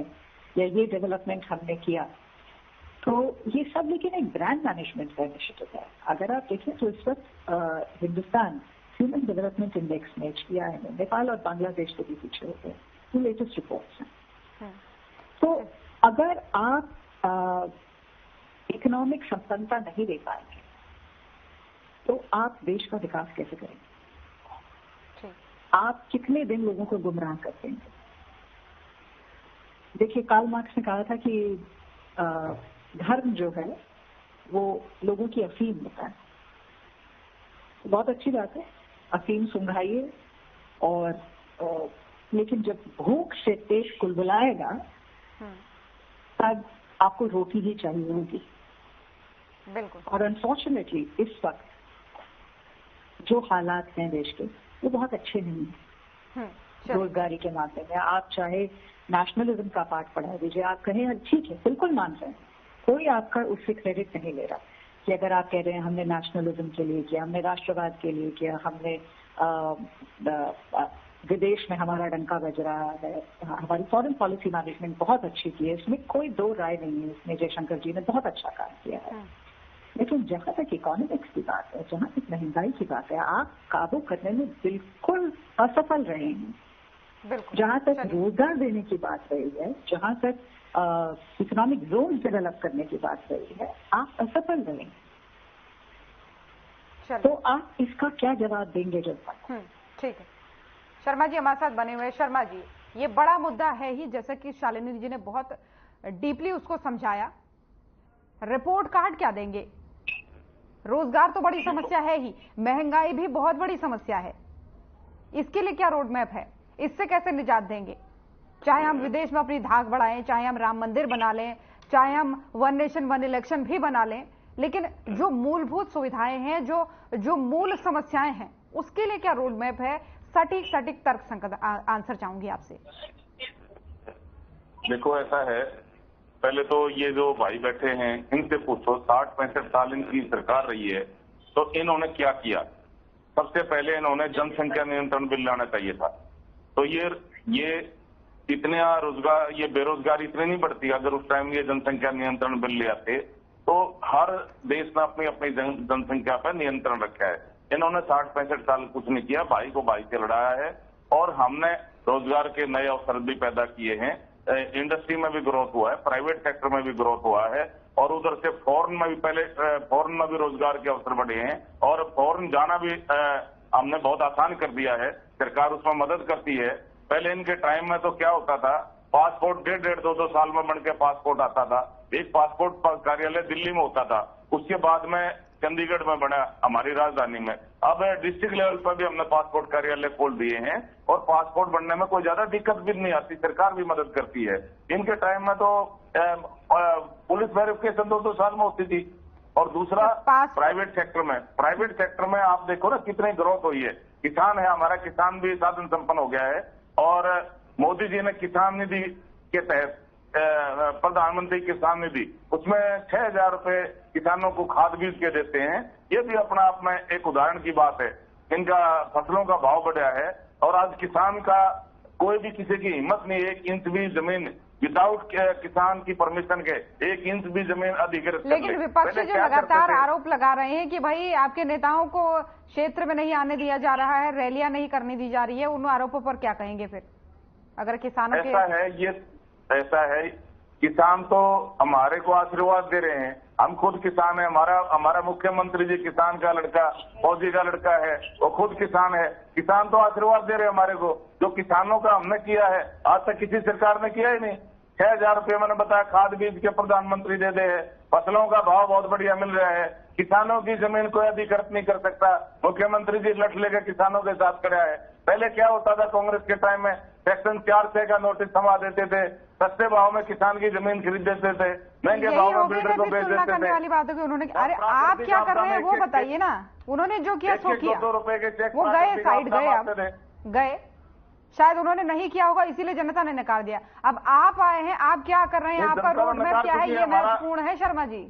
या ये डेवलपमेंट हमने किया, तो ये सब लेकिन एक ब्रांड मैनेजमेंट का इनिशिएटिव है। अगर आप देखें तो इस वक्त हिंदुस्तान ह्यूमन डेवलपमेंट इंडेक्स में HDI में नेपाल और बांग्लादेश के भी पीछे होते हैं, ये लेटेस्ट रिपोर्ट्स हैं। तो अगर आप इकोनॉमिक संपन्नता नहीं दे पाएंगे तो आप देश का विकास कैसे करेंगे? आप कितने दिन लोगों को गुमराह कर देंगे? देखिए, कार्ल मार्क्स ने कहा था कि धर्म जो है वो लोगों की अफीम होता है। बहुत अच्छी बात है, अफीम सुंघाइए, और लेकिन जब भूख से पेट कुलबुलाएगा तब आपको रोटी ही चाहिए होगी। बिल्कुल। और अनफॉर्चुनेटली इस वक्त जो हालात हैं देश के, वो बहुत अच्छे नहीं हैं रोजगारी के मामले में। आप चाहे नेशनलिज्म का पाठ पढ़ा दीजिए, आप कहें ठीक है, बिल्कुल मान रहे हैं, कोई आपका उससे क्रेडिट नहीं ले रहा कि अगर आप कह रहे हैं हमने नेशनलिज्म के लिए किया, हमने राष्ट्रवाद के लिए किया, हमने विदेश में हमारा डंका बज रहा है, हमारी फॉरेन पॉलिसी मैनेजमेंट बहुत अच्छी की है, इसमें कोई दो राय नहीं है, इसमें जयशंकर जी ने बहुत अच्छा काम किया है। लेकिन जहां तक इकोनॉमिक्स की बात है, जहां तक महंगाई की बात है, आप काबू करने में बिल्कुल असफल रहे हैं। जहां तक रोजगार देने की बात रही है, जहां तक इकोनॉमिक जोन डेवलप करने की बात रही है, आप असफल रहे। तो आप इसका क्या जवाब देंगे जनता को? ठीक है, शर्मा जी हमारे साथ बने हुए हैं। शर्मा जी, ये बड़ा मुद्दा है ही, जैसे कि शालिनी जी ने बहुत डीपली उसको समझाया। रिपोर्ट कार्ड क्या देंगे? रोजगार तो बड़ी समस्या है ही, महंगाई भी बहुत बड़ी समस्या है, इसके लिए क्या रोड मैप है? इससे कैसे निजात देंगे? चाहे हम विदेश में अपनी धाक बढ़ाएं, चाहे हम राम मंदिर बना लें, चाहे हम वन नेशन वन इलेक्शन भी बना लें, लेकिन जो मूलभूत सुविधाएं हैं, जो मूल समस्याएं हैं, उसके लिए क्या रोड मैप है? सटीक तर्क संगत आंसर चाहूंगी आपसे। देखो, ऐसा है, पहले तो ये जो भाई बैठे हैं इनसे पूछो, 60-65 साल इनकी सरकार रही है, तो इन्होंने क्या किया? सबसे पहले इन्होंने जनसंख्या नियंत्रण बिल लाना चाहिए था। तो ये इतने रोजगार, ये बेरोजगारी इतनी नहीं बढ़ती अगर उस टाइम ये जनसंख्या नियंत्रण बिल ले आते। तो हर देश ने अपनी अपनी जनसंख्या पर नियंत्रण रखा है। इन्होंने 60-65 साल कुछ नहीं किया, भाई को भाई से लड़ाया है, और हमने रोजगार के नए अवसर भी पैदा किए हैं। इंडस्ट्री में भी ग्रोथ हुआ है, प्राइवेट सेक्टर में भी ग्रोथ हुआ है, और उधर से फॉरेन में भी, पहले फॉरेन में भी रोजगार के अवसर बढ़े हैं, और फॉरेन जाना भी हमने बहुत आसान कर दिया है, सरकार उसमें मदद करती है। पहले इनके टाइम में तो क्या होता था, पासपोर्ट 1.5-2 साल में बनके पासपोर्ट आता था। एक पासपोर्ट कार्यालय दिल्ली में होता था, उसके बाद में चंडीगढ़ में बना हमारी राजधानी में। अब डिस्ट्रिक्ट लेवल पर भी हमने पासपोर्ट कार्यालय खोल दिए हैं, और पासपोर्ट बनने में कोई ज्यादा दिक्कत भी नहीं आती, सरकार भी मदद करती है। इनके टाइम में तो पुलिस वेरिफिकेशन 2-2 साल में होती थी। और दूसरा, प्राइवेट सेक्टर में आप देखो ना कितनी ग्रोथ हुई है। किसान है हमारा, किसान भी साधन संपन्न हो गया है, और मोदी जी ने किसान निधि के तहत प्रधानमंत्री किसान निधि, उसमें 6,000 रुपए किसानों को खाद बीज के देते हैं। ये भी अपना आप में एक उदाहरण की बात है। इनका फसलों का भाव बढ़ा है, और आज किसान का कोई भी किसी की हिम्मत नहीं, 1 इंच भी जमीन विदाउट किसान की परमिशन के 1 इंच भी जमीन अधिकृत। लेकिन विपक्ष जो लगातार आरोप लगा रहे हैं कि भाई आपके नेताओं को क्षेत्र में नहीं आने दिया जा रहा है, रैलियां नहीं करने दी जा रही है, उन आरोपों पर क्या कहेंगे फिर? अगर किसानों के ऐसा है, किसान तो हमारे को आशीर्वाद दे रहे हैं। हम खुद किसान है, हमारा मुख्यमंत्री जी किसान का लड़का, फौजी का लड़का है, वो खुद किसान है। किसान तो आशीर्वाद दे रहे हैं हमारे को। जो किसानों का हमने किया है, आज तक किसी सरकार ने किया ही नहीं। 6,000 रुपये मैंने बताया खाद बीज के प्रधानमंत्री दे दे, फसलों का भाव बहुत बढ़िया मिल रहा है, किसानों की जमीन कोई अधिकृत नहीं कर सकता। मुख्यमंत्री जी लट लेकर किसानों के साथ खड़ा है। पहले क्या होता था, कांग्रेस के टाइम में सेक्शन 4C का नोटिस थमा देते थे, सस्ते भाव में किसान की जमीन खरीद देते थे, महंगे भाव में बिल्डर को बेच देते थे। वाली बात है कि उन्होंने, अरे आप क्या कर रहे हैं वो बताइए ना। उन्होंने जो किया सो किया, 2 रुपए के चेक वो गए, साइड गए, आप गए। शायद उन्होंने नहीं किया होगा, इसीलिए जनता ने नकार दिया। अब आप आए हैं, आप क्या कर रहे हैं, आपका रोड मैप क्या है, ये महत्वपूर्ण है शर्मा जी।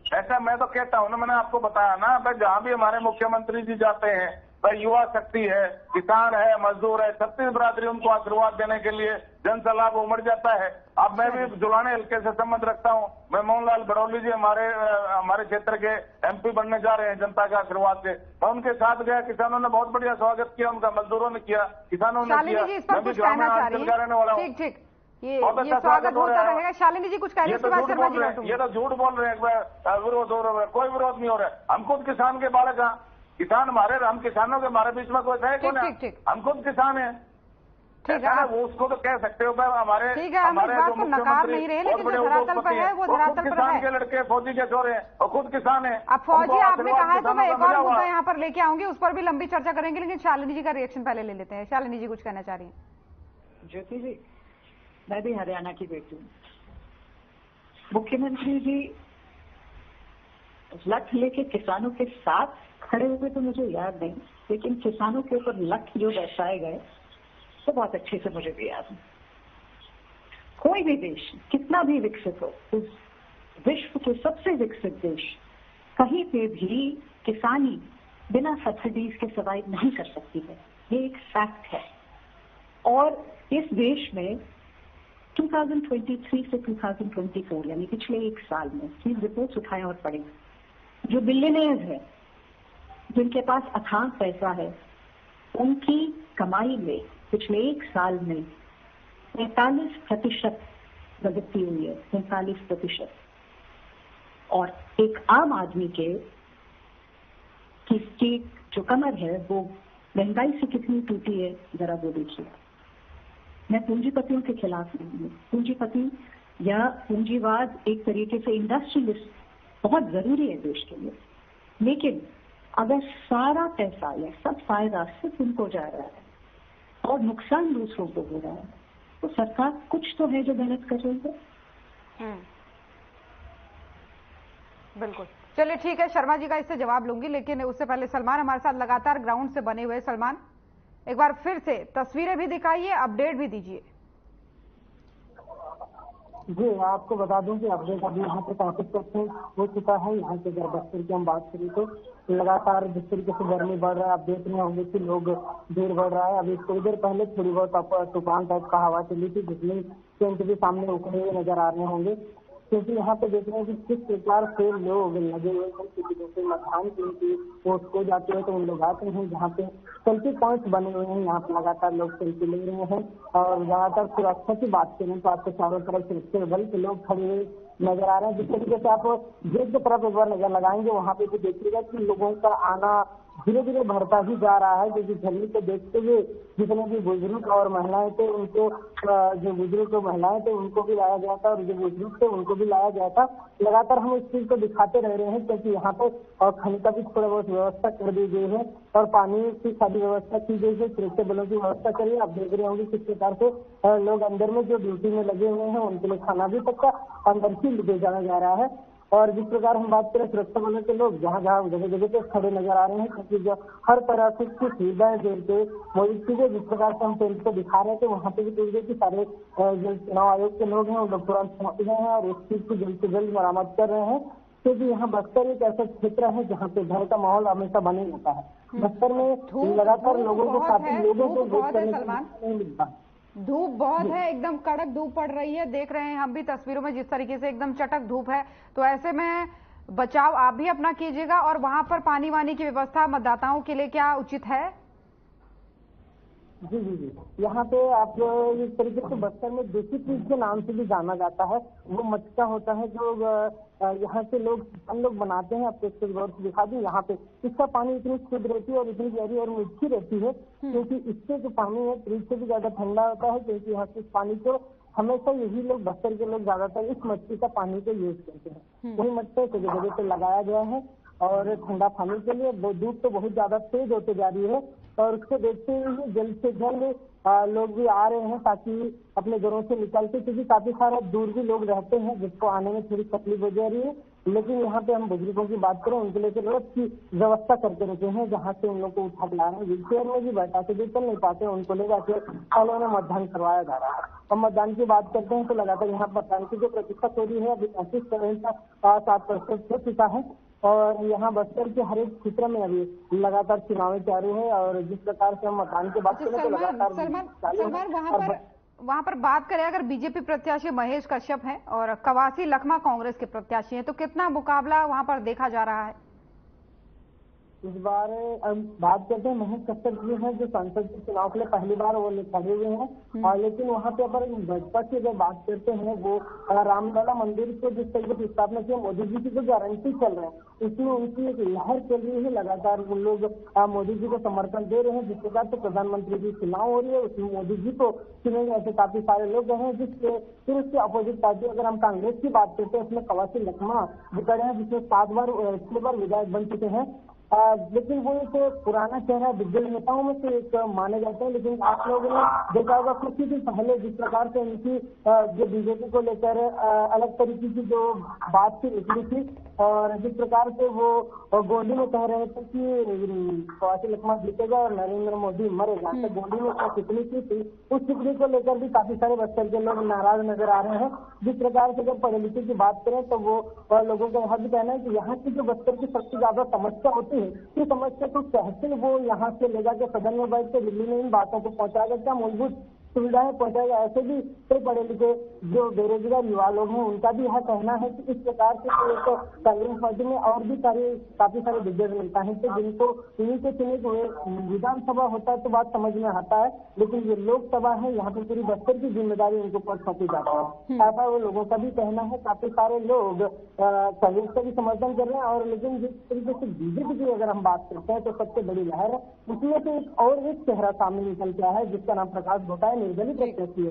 ऐसा मैं तो कहता हूं ना, मैंने आपको बताया ना भाई, जहां भी हमारे मुख्यमंत्री जी जाते हैं, भाई युवा शक्ति है, किसान है, मजदूर है, छत्तीस बरादरी उनको आशीर्वाद देने के लिए जनसलाभ उमड़ जाता है। अब मैं भी जुलाने हल्के से संबंध रखता हूं। मैं मोहनलाल बड़ौली जी हमारे क्षेत्र के MP बनने जा रहे हैं जनता के आशीर्वाद से। मैं उनके साथ गया, किसानों ने बहुत बढ़िया स्वागत किया उनका, मजदूरों ने किया, किसानों ने किया। मैं भी ग्रामीण अंचल का रहने वाला हूँ। ठीक, ये स्वागत होता रहेगा। शालिनी जी कुछ कह रही है, ये तो झूठ बोल रहे हैं, विरोध हो रहा है, कोई विरोध नहीं हो रहा है। हम खुद किसान के बालक हैं, किसान हमारे, हम किसानों के हमारे बीच में कोई है कौन है? ठीक। हम खुद किसान हैं। ठीक है, वो उसको तो कह सकते हो हमारे, ठीक है, हम इस बात को नकार नहीं रहे, लेकिन जो धरातल पर है वो धरातल पर किसान है। के लड़के फौजी के छोरे और खुद किसान है। अब फौजी आपने कहा है तो मैं एक और मुद्दा यहाँ पर लेके आऊंगी, उस पर भी लंबी चर्चा करेंगे, लेकिन शालिनी जी का रिएक्शन पहले ले लेते हैं। शालिनी जी कुछ कहना चाह रही हैं? ज्योति जी, मैं भी हरियाणा की बेटी हूँ। मुख्यमंत्री जी लठ लेके किसानों के साथ खड़े हुए तो मुझे याद नहीं, लेकिन किसानों के ऊपर लठ जो बरसाए गए तो बहुत अच्छे से मुझे भी याद है। कोई भी देश कितना भी विकसित हो, उस विश्व के सबसे विकसित देश कहीं पे भी किसानी बिना सब्सिडीज के सर्वाइव नहीं कर सकती है, ये एक फैक्ट है। और इस देश में 2023 से 2024 यानी पिछले एक साल में ये रिपोर्ट्स उठाएं और पढ़ें, जो बिलियनियर्स हैं, जिनके पास अथाह पैसा है, उनकी कमाई में पिछले एक साल में 45% प्रगति हुई है, 45%। और एक आम आदमी की जो कमर है वो महंगाई से कितनी टूटी है, जरा वो देखिए। मैं पूंजीपतियों के खिलाफ नहीं हूँ। पूंजीपति या पूंजीवाद एक तरीके से इंडस्ट्रियलिस्ट बहुत जरूरी है देश के लिए, लेकिन अगर सारा पैसा या सब फायदा सिर्फ उनको जा रहा है और नुकसान दूसरों को हो रहा है, तो सरकार कुछ तो है जो गलत कर रही है। बिल्कुल, चलिए ठीक है, शर्मा जी का इससे जवाब लूंगी, लेकिन उससे पहले सलमान हमारे साथ लगातार ग्राउंड से बने हुए। सलमान, एक बार फिर से तस्वीरें भी दिखाइए, अपडेट भी दीजिए। जी, आपको बता दूं कि अपडेट अभी यहाँ पे 35% हो चुका है। यहाँ के अगर बस्तर की हम बात करें तो लगातार जिस तरीके से गर्मी बढ़ रहा है, आप देख रहे होंगे कि लोग भीड़ बढ़ रहा है। अभी थोड़ी देर पहले थोड़ी बहुत तूफान टाइप का हवा चली थी, जिसमें टेंट भी सामने उखड़े हुए नजर आ रहे होंगे, क्योंकि यहाँ पे देख रहे हैं कि किस प्रकार से लोग लगे हुए हैं। क्योंकि जैसे मतदान की वोट हो जाते हैं तो उन लोग आते हैं, जहाँ पे सेल्फी पॉइंट बने हुए हैं, यहाँ पे लगातार लोग सेल्फी ले रहे हैं। और ज्यादातर सुरक्षा की बात करें तो आपको चारों तरफ सुरक्षा बल के लोग खड़े हुए नजर आ रहे हैं। जिस तरीके से आप गेट की तरफ एक बार नजर लगाएंगे, वहाँ पे भी देखिएगा कि लोगों का आना धीरे धीरे बढ़ता ही जा रहा है, क्योंकि गर्मी को देखते हुए जितने भी बुजुर्ग और महिलाएं थे उनको, जो बुजुर्ग और महिलाएं थे उनको भी लाया गया था, और जो बुजुर्ग थे उनको भी लाया गया था। लगातार हम इस चीज को दिखाते रह रहे हैं, क्योंकि यहाँ पे खाने का भी थोड़ा बहुत व्यवस्था कर दी गई है और पानी की सारी व्यवस्था की गई है, सुरक्षा बलों की व्यवस्था करिए। आप देख रहे होंगे किस प्रकार से लोग अंदर में जो ड्यूटी में लगे हुए हैं उनके लिए खाना भी तक अंदर ही ले जाया जा रहा है। और जिस प्रकार हम बात करें सुरक्षा बलों के लोग जहाँ जहाँ जगह जगह पे खड़े नजर आ रहे हैं, क्योंकि जो हर तरह से सुविधाएं देते मौजूद चीजें, जिस प्रकार से हम टेंट को दिखा रहे थे वहाँ पे भी देखिए कि सारे जो चुनाव आयोग के लोग हैं वो लोग तुरंत पहुंच गए हैं और इस चीज को जल्द से जल्द मरामत कर रहे हैं। क्योंकि यहाँ बस्तर एक ऐसा क्षेत्र है जहाँ पे भय का माहौल हमेशा बने रहता है। बस्तर में लगातार लोगों के साथ लोगों को वोट करने का नहीं मिलता। धूप बहुत है, एकदम कड़क धूप पड़ रही है, देख रहे हैं हम भी तस्वीरों में जिस तरीके से एकदम चटक धूप है। तो ऐसे में बचाव आप भी अपना कीजिएगा। और वहां पर पानी वानी की व्यवस्था मतदाताओं के लिए क्या उचित है? जी जी जी, यहाँ पे आप इस तरीके से बस्तर में देसी चीज के नाम से भी जाना जाता है, वो मटका होता है जो यहाँ से हम लोग बनाते हैं। आपको इसके गौर से दिखा दूं, यहाँ पे इसका पानी इतनी शुद्ध रहती है और इतनी गहरी और मीठी रहती है, क्योंकि इससे जो पानी है फ्रिज से भी ज्यादा ठंडा होता है। क्योंकि यहाँ से इस पानी को हमेशा यही लोग बस्तर के लोग ज्यादातर इस मटकी का पानी को यूज करते हैं। वही मटका जगह जगह पे लगाया गया है और ठंडा पानी के लिए। धूप तो बहुत ज्यादा तेज होते जा रही है और उसको देखते हुए जल्द से जल्द लोग भी आ रहे हैं ताकि अपने घरों से निकलते, क्योंकि काफी सारे दूर भी लोग रहते हैं जिसको आने में थोड़ी तकलीफ हो जा रही है। लेकिन यहाँ पे हम बुजुर्गों की बात करें, उनके लिए रोड की व्यवस्था करके रखे हैं, जहाँ से उन लोग को उठा ला रहे हैं। व्हील चेयर में भी बैठा के भी चल नहीं पाते, उनको ले जाके कॉलों में मतदान करवाया जा रहा है। और मतदान की बात करते हैं तो लगातार यहाँ मतदान की जो प्रतिशत हो रही है अभी 35.7% हो चुका है। और यहाँ बस्तर के हर एक क्षेत्र में अभी लगातार चुनाव चालू है। और जिस प्रकार से हम मतदान की बात करें तो लगातार सलमान वहां पर बात करें, अगर बीजेपी प्रत्याशी महेश कश्यप हैं और कवासी लखमा कांग्रेस के प्रत्याशी हैं, तो कितना मुकाबला वहां पर देखा जा रहा है? इस बार बात करते हैं महेश कश्यप जी हैं जो संसद के चुनाव के लिए पहली बार वो खड़े हुए हैं। और लेकिन वहाँ पे अगर भाजपा की अगर बात करते हैं वो रामलला मंदिर को जिस तरीके से स्थापना किया मोदी जी की जो गारंटी चल रहा है उसमें उनकी एक लहर चल रही है। लगातार उन लोग मोदी जी को समर्थन दे रहे हैं। जिस प्रकार से प्रधानमंत्री की चुनाव हो रही है उसमें मोदी जी को चुनेंगे ऐसे काफी सारे लोग हैं। जिसके फिर उसकी अपोजिट पार्टी अगर हम कांग्रेस की बात करते हैं उसमें कवासी लखमा खड़े हैं जिसमें 7 बार विधायक बन चुके हैं। लेकिन वो एक पुराना चेहरा दिग्गज नेताओं में से एक माने जाते हैं। लेकिन आप लोगों ने देखा होगा कुछ ही दिन पहले जिस प्रकार से उनकी जो बीजेपी को लेकर अलग तरीके की जो बात थी निकली थी और जिस प्रकार से वो गोली में कह रहे थे कि कवासी लखमा जीतेगा और नरेंद्र मोदी मरेगा, तो गोली में क्या टिप्पणी की थी उस टिप्पणी को लेकर भी काफी सारे बस्तर के लोग नाराज नजर आ रहे हैं। जिस प्रकार से अगर पढ़े लिखे की बात करें तो वो लोगों का यह भी कहना है कि यहाँ की जो बस्तर की सबसे ज्यादा समस्या होती है कि समस्या को कैसे वो यहाँ से ले जाकर सदन में बैठ के दिल्ली में इन बातों को पहुंचाएगा, क्या मूलभूत सुविधाएं पहुंचाएगा। ऐसे भी कई पढ़े लिखे जो बेरोजगार युवा लोग हैं उनका भी यह कहना है कि इस प्रकार से एक कांग्रेस पार्टी में और भी काफी सारे दिग्गज मिलता है तो जिनको इन्हीं के चुने हुए विधानसभा होता है तो बात समझ में आता है। लेकिन ये लोकसभा है यहाँ पे पूरी बस्तर की जिम्मेदारी उनको पर सौंपी जाता है। ऐसा वो लोगों का भी कहना है। काफी सारे लोग कांग्रेस का भी समर्थन कर रहे हैं। और लेकिन जिस तरीके से बीजेपी की अगर हम बात करते हैं तो सबसे बड़ी लहर है उसमें से एक चेहरा सामने निकल के आया है जिसका नाम प्रकाश गोटा है। निर्दलीय प्रत्याशी है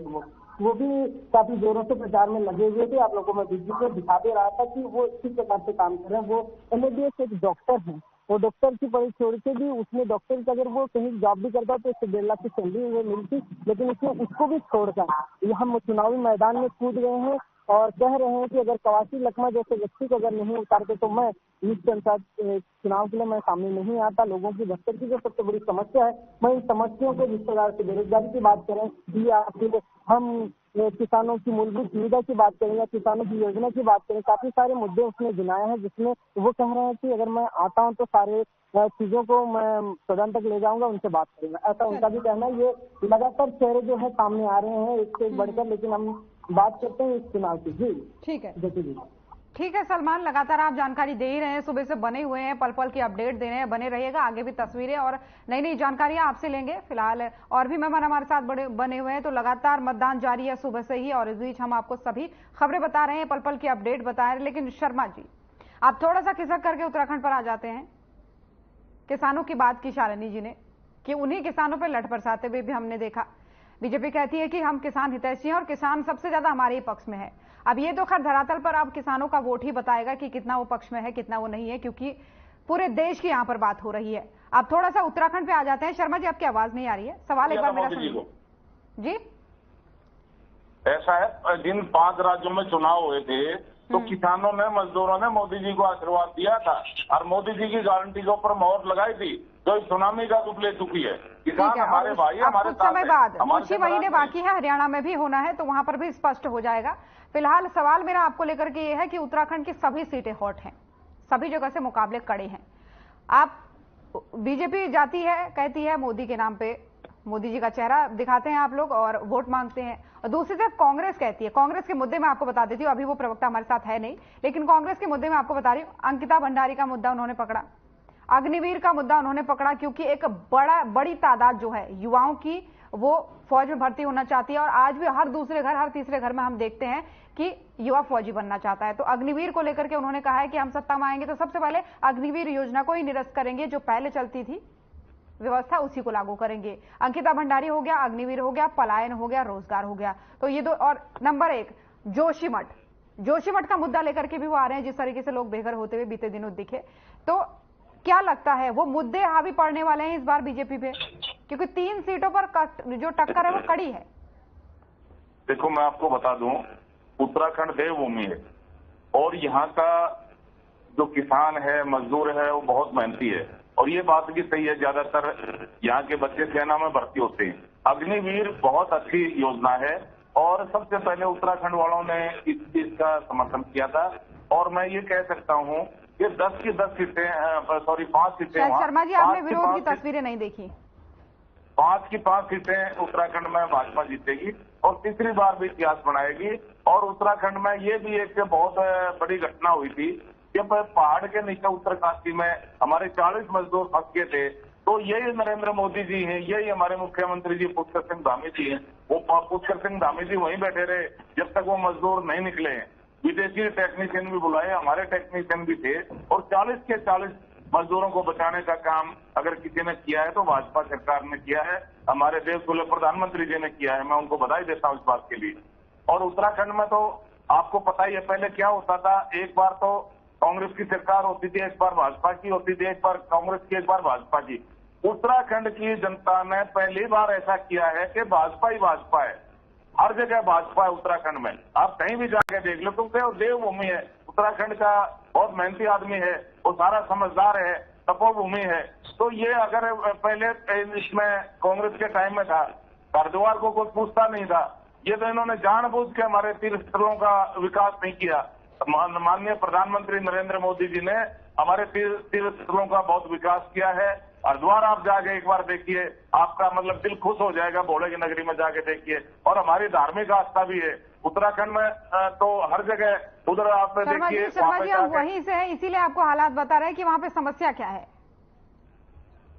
वो भी काफी जोरों से प्रचार में लगे हुए थे। आप लोगों को मैं वीडियो में दिखा दे रहा था कि वो इसी प्रकार से काम कर रहे हैं। वो MBBS एक डॉक्टर है। वो डॉक्टर की पढ़ाई छोड़ के भी उसने डॉक्टर का अगर वो कहीं जॉब भी करता तो उससे 1.5 लाख की सैलरी वो मिलती। लेकिन उसने उसको भी छोड़कर यहाँ चुनावी मैदान में कूद गए हैं और कह रहे हैं कि अगर कवासी लखमा जैसे व्यक्ति को अगर नहीं उतारते तो मैं इस पंचायत चुनाव के लिए मैं सामने नहीं आता। लोगों की बस्तर की जो सबसे बड़ी समस्या है मैं इन समस्याओं को जिस प्रकार से बेरोजगारी की बात करें या फिर हम किसानों की मूलभूत सुविधा की बात करें या किसानों की योजना की बात करें, काफी सारे मुद्दे उसने गिनाए हैं जिसमें वो कह रहे हैं कि अगर मैं आता हूं तो सारे चीजों को मैं सदन तक ले जाऊंगा, उनसे बात करूंगा। ऐसा उनका भी कहना है। ये लगातार चेहरे जो है सामने आ रहे हैं एक से एक बढ़कर। लेकिन हम बात करते हैं इस चुनाव की। जी ठीक है, जी ठीक है सलमान, लगातार आप जानकारी दे ही रहे हैं, सुबह से बने हुए हैं, पल पल की अपडेट दे रहे हैं, बने रहिएगा। आगे भी तस्वीरें और नई नई जानकारियां आपसे लेंगे। फिलहाल और भी मेहमान हमारे साथ बने हुए हैं। तो लगातार मतदान जारी है सुबह से ही और इस बीच हम आपको सभी खबरें बता रहे हैं, पल पल की अपडेट बता रहे हैं। लेकिन शर्मा जी, आप थोड़ा सा खिसक करके उत्तराखंड पर आ जाते हैं। किसानों की बात की शालिनी जी ने कि उन्हीं किसानों पर लठ बरसाते हुए भी हमने देखा। बीजेपी कहती है कि हम किसान हितैषी हैं और किसान सबसे ज्यादा हमारे ही पक्ष में है। अब ये तो खैर धरातल पर अब किसानों का वोट ही बताएगा कि कितना वो पक्ष में है कितना वो नहीं है, क्योंकि पूरे देश की यहाँ पर बात हो रही है। आप थोड़ा सा उत्तराखंड पे आ जाते हैं। शर्मा जी, आपकी आवाज नहीं आ रही है, सवाल एक बार मेरा सुनिए जी। ऐसा है, जिन 5 राज्यों में चुनाव हुए थे तो किसानों ने मजदूरों ने मोदी जी को आशीर्वाद दिया था और मोदी जी की गारंटी के ऊपर मोहर लगाई थी जो सुनामी का रूप ले चुकी है। किसान हमारे भाई हमारे साथ समय बाद कुछ ही महीने बाकी है, हरियाणा में भी होना है तो वहां पर भी स्पष्ट हो जाएगा। फिलहाल सवाल मेरा आपको लेकर के ये है कि उत्तराखंड की सभी सीटें हॉट हैं, सभी जगह से मुकाबले कड़े हैं। आप बीजेपी जाती है, कहती है मोदी के नाम पे मोदी जी का चेहरा दिखाते हैं आप लोग और वोट मांगते हैं, और दूसरी तरफ कांग्रेस कहती है। कांग्रेस के मुद्दे में आपको बता देती हूँ, अभी वो प्रवक्ता हमारे साथ है नहीं, लेकिन कांग्रेस के मुद्दे में आपको बता रही हूँ। अंकिता भंडारी का मुद्दा उन्होंने पकड़ा, अग्निवीर का मुद्दा उन्होंने पकड़ा, क्योंकि एक बड़ी तादाद जो है युवाओं की वो फौज में भर्ती होना चाहती है और आज भी हर दूसरे घर हर तीसरे घर में हम देखते हैं कि युवा फौजी बनना चाहता है। तो अग्निवीर को लेकर के उन्होंने कहा है कि हम सत्ता में आएंगे तो सबसे पहले अग्निवीर योजना को ही निरस्त करेंगे, जो पहले चलती थी व्यवस्था उसी को लागू करेंगे। अंकिता भंडारी हो गया, अग्निवीर हो गया, पलायन हो गया, रोजगार हो गया। तो ये दो। और नंबर 1 जोशीमठ का मुद्दा लेकर के भी वो आ रहे हैं, जिस तरीके से लोग बेघर होते हुए बीते दिनों दिखे। तो क्या लगता है वो मुद्दे हावी पड़ने वाले हैं इस बार बीजेपी पे, क्योंकि 3 सीटों पर जो टक्कर है वो कड़ी है। देखो मैं आपको बता दूं, उत्तराखंड देवभूमि है और यहाँ का जो किसान है मजदूर है वो बहुत मेहनती है और ये बात भी सही है, ज्यादातर यहाँ के बच्चे सेना में भर्ती होते हैं। अग्निवीर बहुत अच्छी योजना है और सबसे पहले उत्तराखंड वालों ने इस चीज का समर्थन किया था और मैं ये कह सकता हूँ कि 10 की 10 सीटें, सॉरी 5 सीटें। शर्मा जी, आपने विरोध की तस्वीरें नहीं देखी। 5 की 5 सीटें उत्तराखंड में भाजपा जीतेगी और तीसरी बार भी इतिहास बनाएगी। और उत्तराखंड में ये भी एक बहुत बड़ी घटना हुई थी कि पहाड़ के नीचे उत्तरकाशी में हमारे 40 मजदूर फंस गए थे, तो यही नरेंद्र मोदी जी हैं, यही हमारे मुख्यमंत्री जी पुष्कर सिंह धामी जी हैं। वो पुष्कर सिंह धामी जी वहीं बैठे रहे जब तक वो मजदूर नहीं निकले हैं। विदेशी टेक्नीशियन भी बुलाए, हमारे टेक्नीशियन भी थे, और 40 के 40 मजदूरों को बचाने का काम अगर किसी ने किया है तो भाजपा सरकार ने किया है, हमारे देश के प्रधानमंत्री जी ने किया है। मैं उनको बधाई देता हूँ इस बात के लिए। और उत्तराखंड में तो आपको पता ही है पहले क्या होता था, एक बार तो कांग्रेस की सरकार होती थी, एक बार भाजपा की होती थी, एक बार कांग्रेस की, एक बार भाजपा की। उत्तराखंड की जनता ने पहली बार ऐसा किया है कि भाजपा ही भाजपा है, हर जगह भाजपा है उत्तराखंड में। आप कहीं भी जाके देख लो, क्योंकि वो देवभूमि है, उत्तराखंड का बहुत मेहनती आदमी है, वो सारा समझदार है, तपोभूमि है। तो ये अगर पहले इसमें कांग्रेस के टाइम में था, हरिद्वार को कोई पूछता नहीं था। ये तो इन्होंने जानबूझ के हमारे तीर्थ स्थलों का विकास नहीं किया। माननीय प्रधानमंत्री नरेंद्र मोदी जी ने हमारे तीर्थ स्थलों का बहुत विकास किया है। हरिद्वार आप जाके एक बार देखिए, आपका मतलब दिल खुश हो जाएगा, भोले की नगरी में जाके देखिए। और हमारी धार्मिक आस्था भी है उत्तराखंड में, तो हर जगह उधर आप देखिए। शर्मा जी, हम वहीं से हैं, इसीलिए आपको हालात बता रहे हैं कि वहाँ पे समस्या क्या है।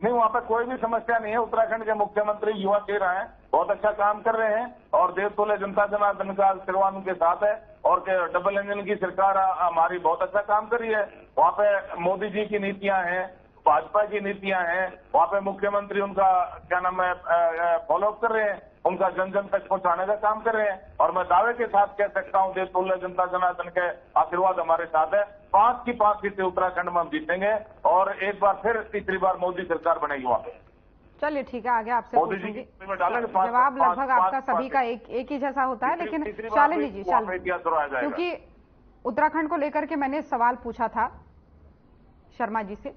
नहीं, वहाँ पे कोई भी समस्या नहीं है। उत्तराखंड के मुख्यमंत्री युवा चेहरा हैं, बहुत अच्छा काम कर रहे हैं, और देश तुल्य जनता जनार्दन का आशीर्वाद उनके साथ है। और डबल इंजन की सरकार हमारी बहुत अच्छा काम कर रही है। वहाँ पे मोदी जी की नीतियां हैं, भाजपा की नीतियां हैं, वहाँ पे मुख्यमंत्री उनका क्या नाम है फॉलोअप कर रहे हैं, उनका जन जन तक पहुंचाने का काम कर रहे हैं। और मैं दावे के साथ कह सकता हूँ, देश तुल्य जनता जनार्दन के आशीर्वाद हमारे साथ है। 5 की 5 सीटें उत्तराखंड में हम जीतेंगे, और एक बार फिर तीसरी बार मोदी सरकार बनेगी वहाँ पे। चलिए ठीक है, आगे आपसे मोदी जी में डालेंगे। जवाब लगभग आपका सभी का एक ही जैसा होता है, लेकिन शालिनी जी, क्योंकि उत्तराखंड को लेकर के मैंने सवाल पूछा था शर्मा जी से,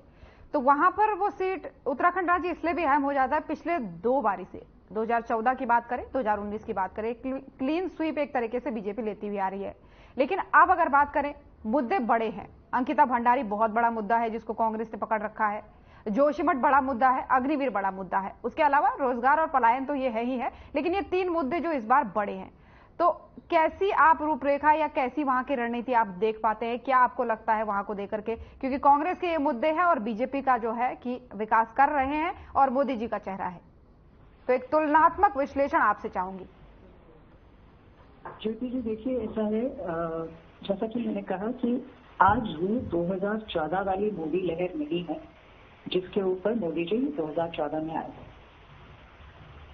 तो वहां पर वो सीट उत्तराखंड राज्य इसलिए भी अहम हो जाता है। पिछले 2 बारी से 2014 की बात करें, 2019 की बात करें, क्लीन स्वीप एक तरीके से बीजेपी लेती हुई आ रही है। लेकिन अब अगर बात करें, मुद्दे बड़े हैं। अंकिता भंडारी बहुत बड़ा मुद्दा है जिसको कांग्रेस ने पकड़ रखा है, जोशीमठ बड़ा मुद्दा है, अग्निवीर बड़ा मुद्दा है, उसके अलावा रोजगार और पलायन तो ये है ही है। लेकिन ये 3 मुद्दे जो इस बार बड़े हैं, तो कैसी आप रूपरेखा या कैसी वहां की रणनीति आप देख पाते हैं? क्या आपको लगता है वहां को देकर के, क्योंकि कांग्रेस के ये मुद्दे हैं और बीजेपी का जो है कि विकास कर रहे हैं और मोदी जी का चेहरा है, तो एक तुलनात्मक विश्लेषण आपसे चाहूंगी। ज्योति जी, देखिए ऐसा है, जैसा कि मैंने कहा कि आज भी 2014 वाली मोदी लहर नहीं है जिसके ऊपर मोदी जी 2014 में आए।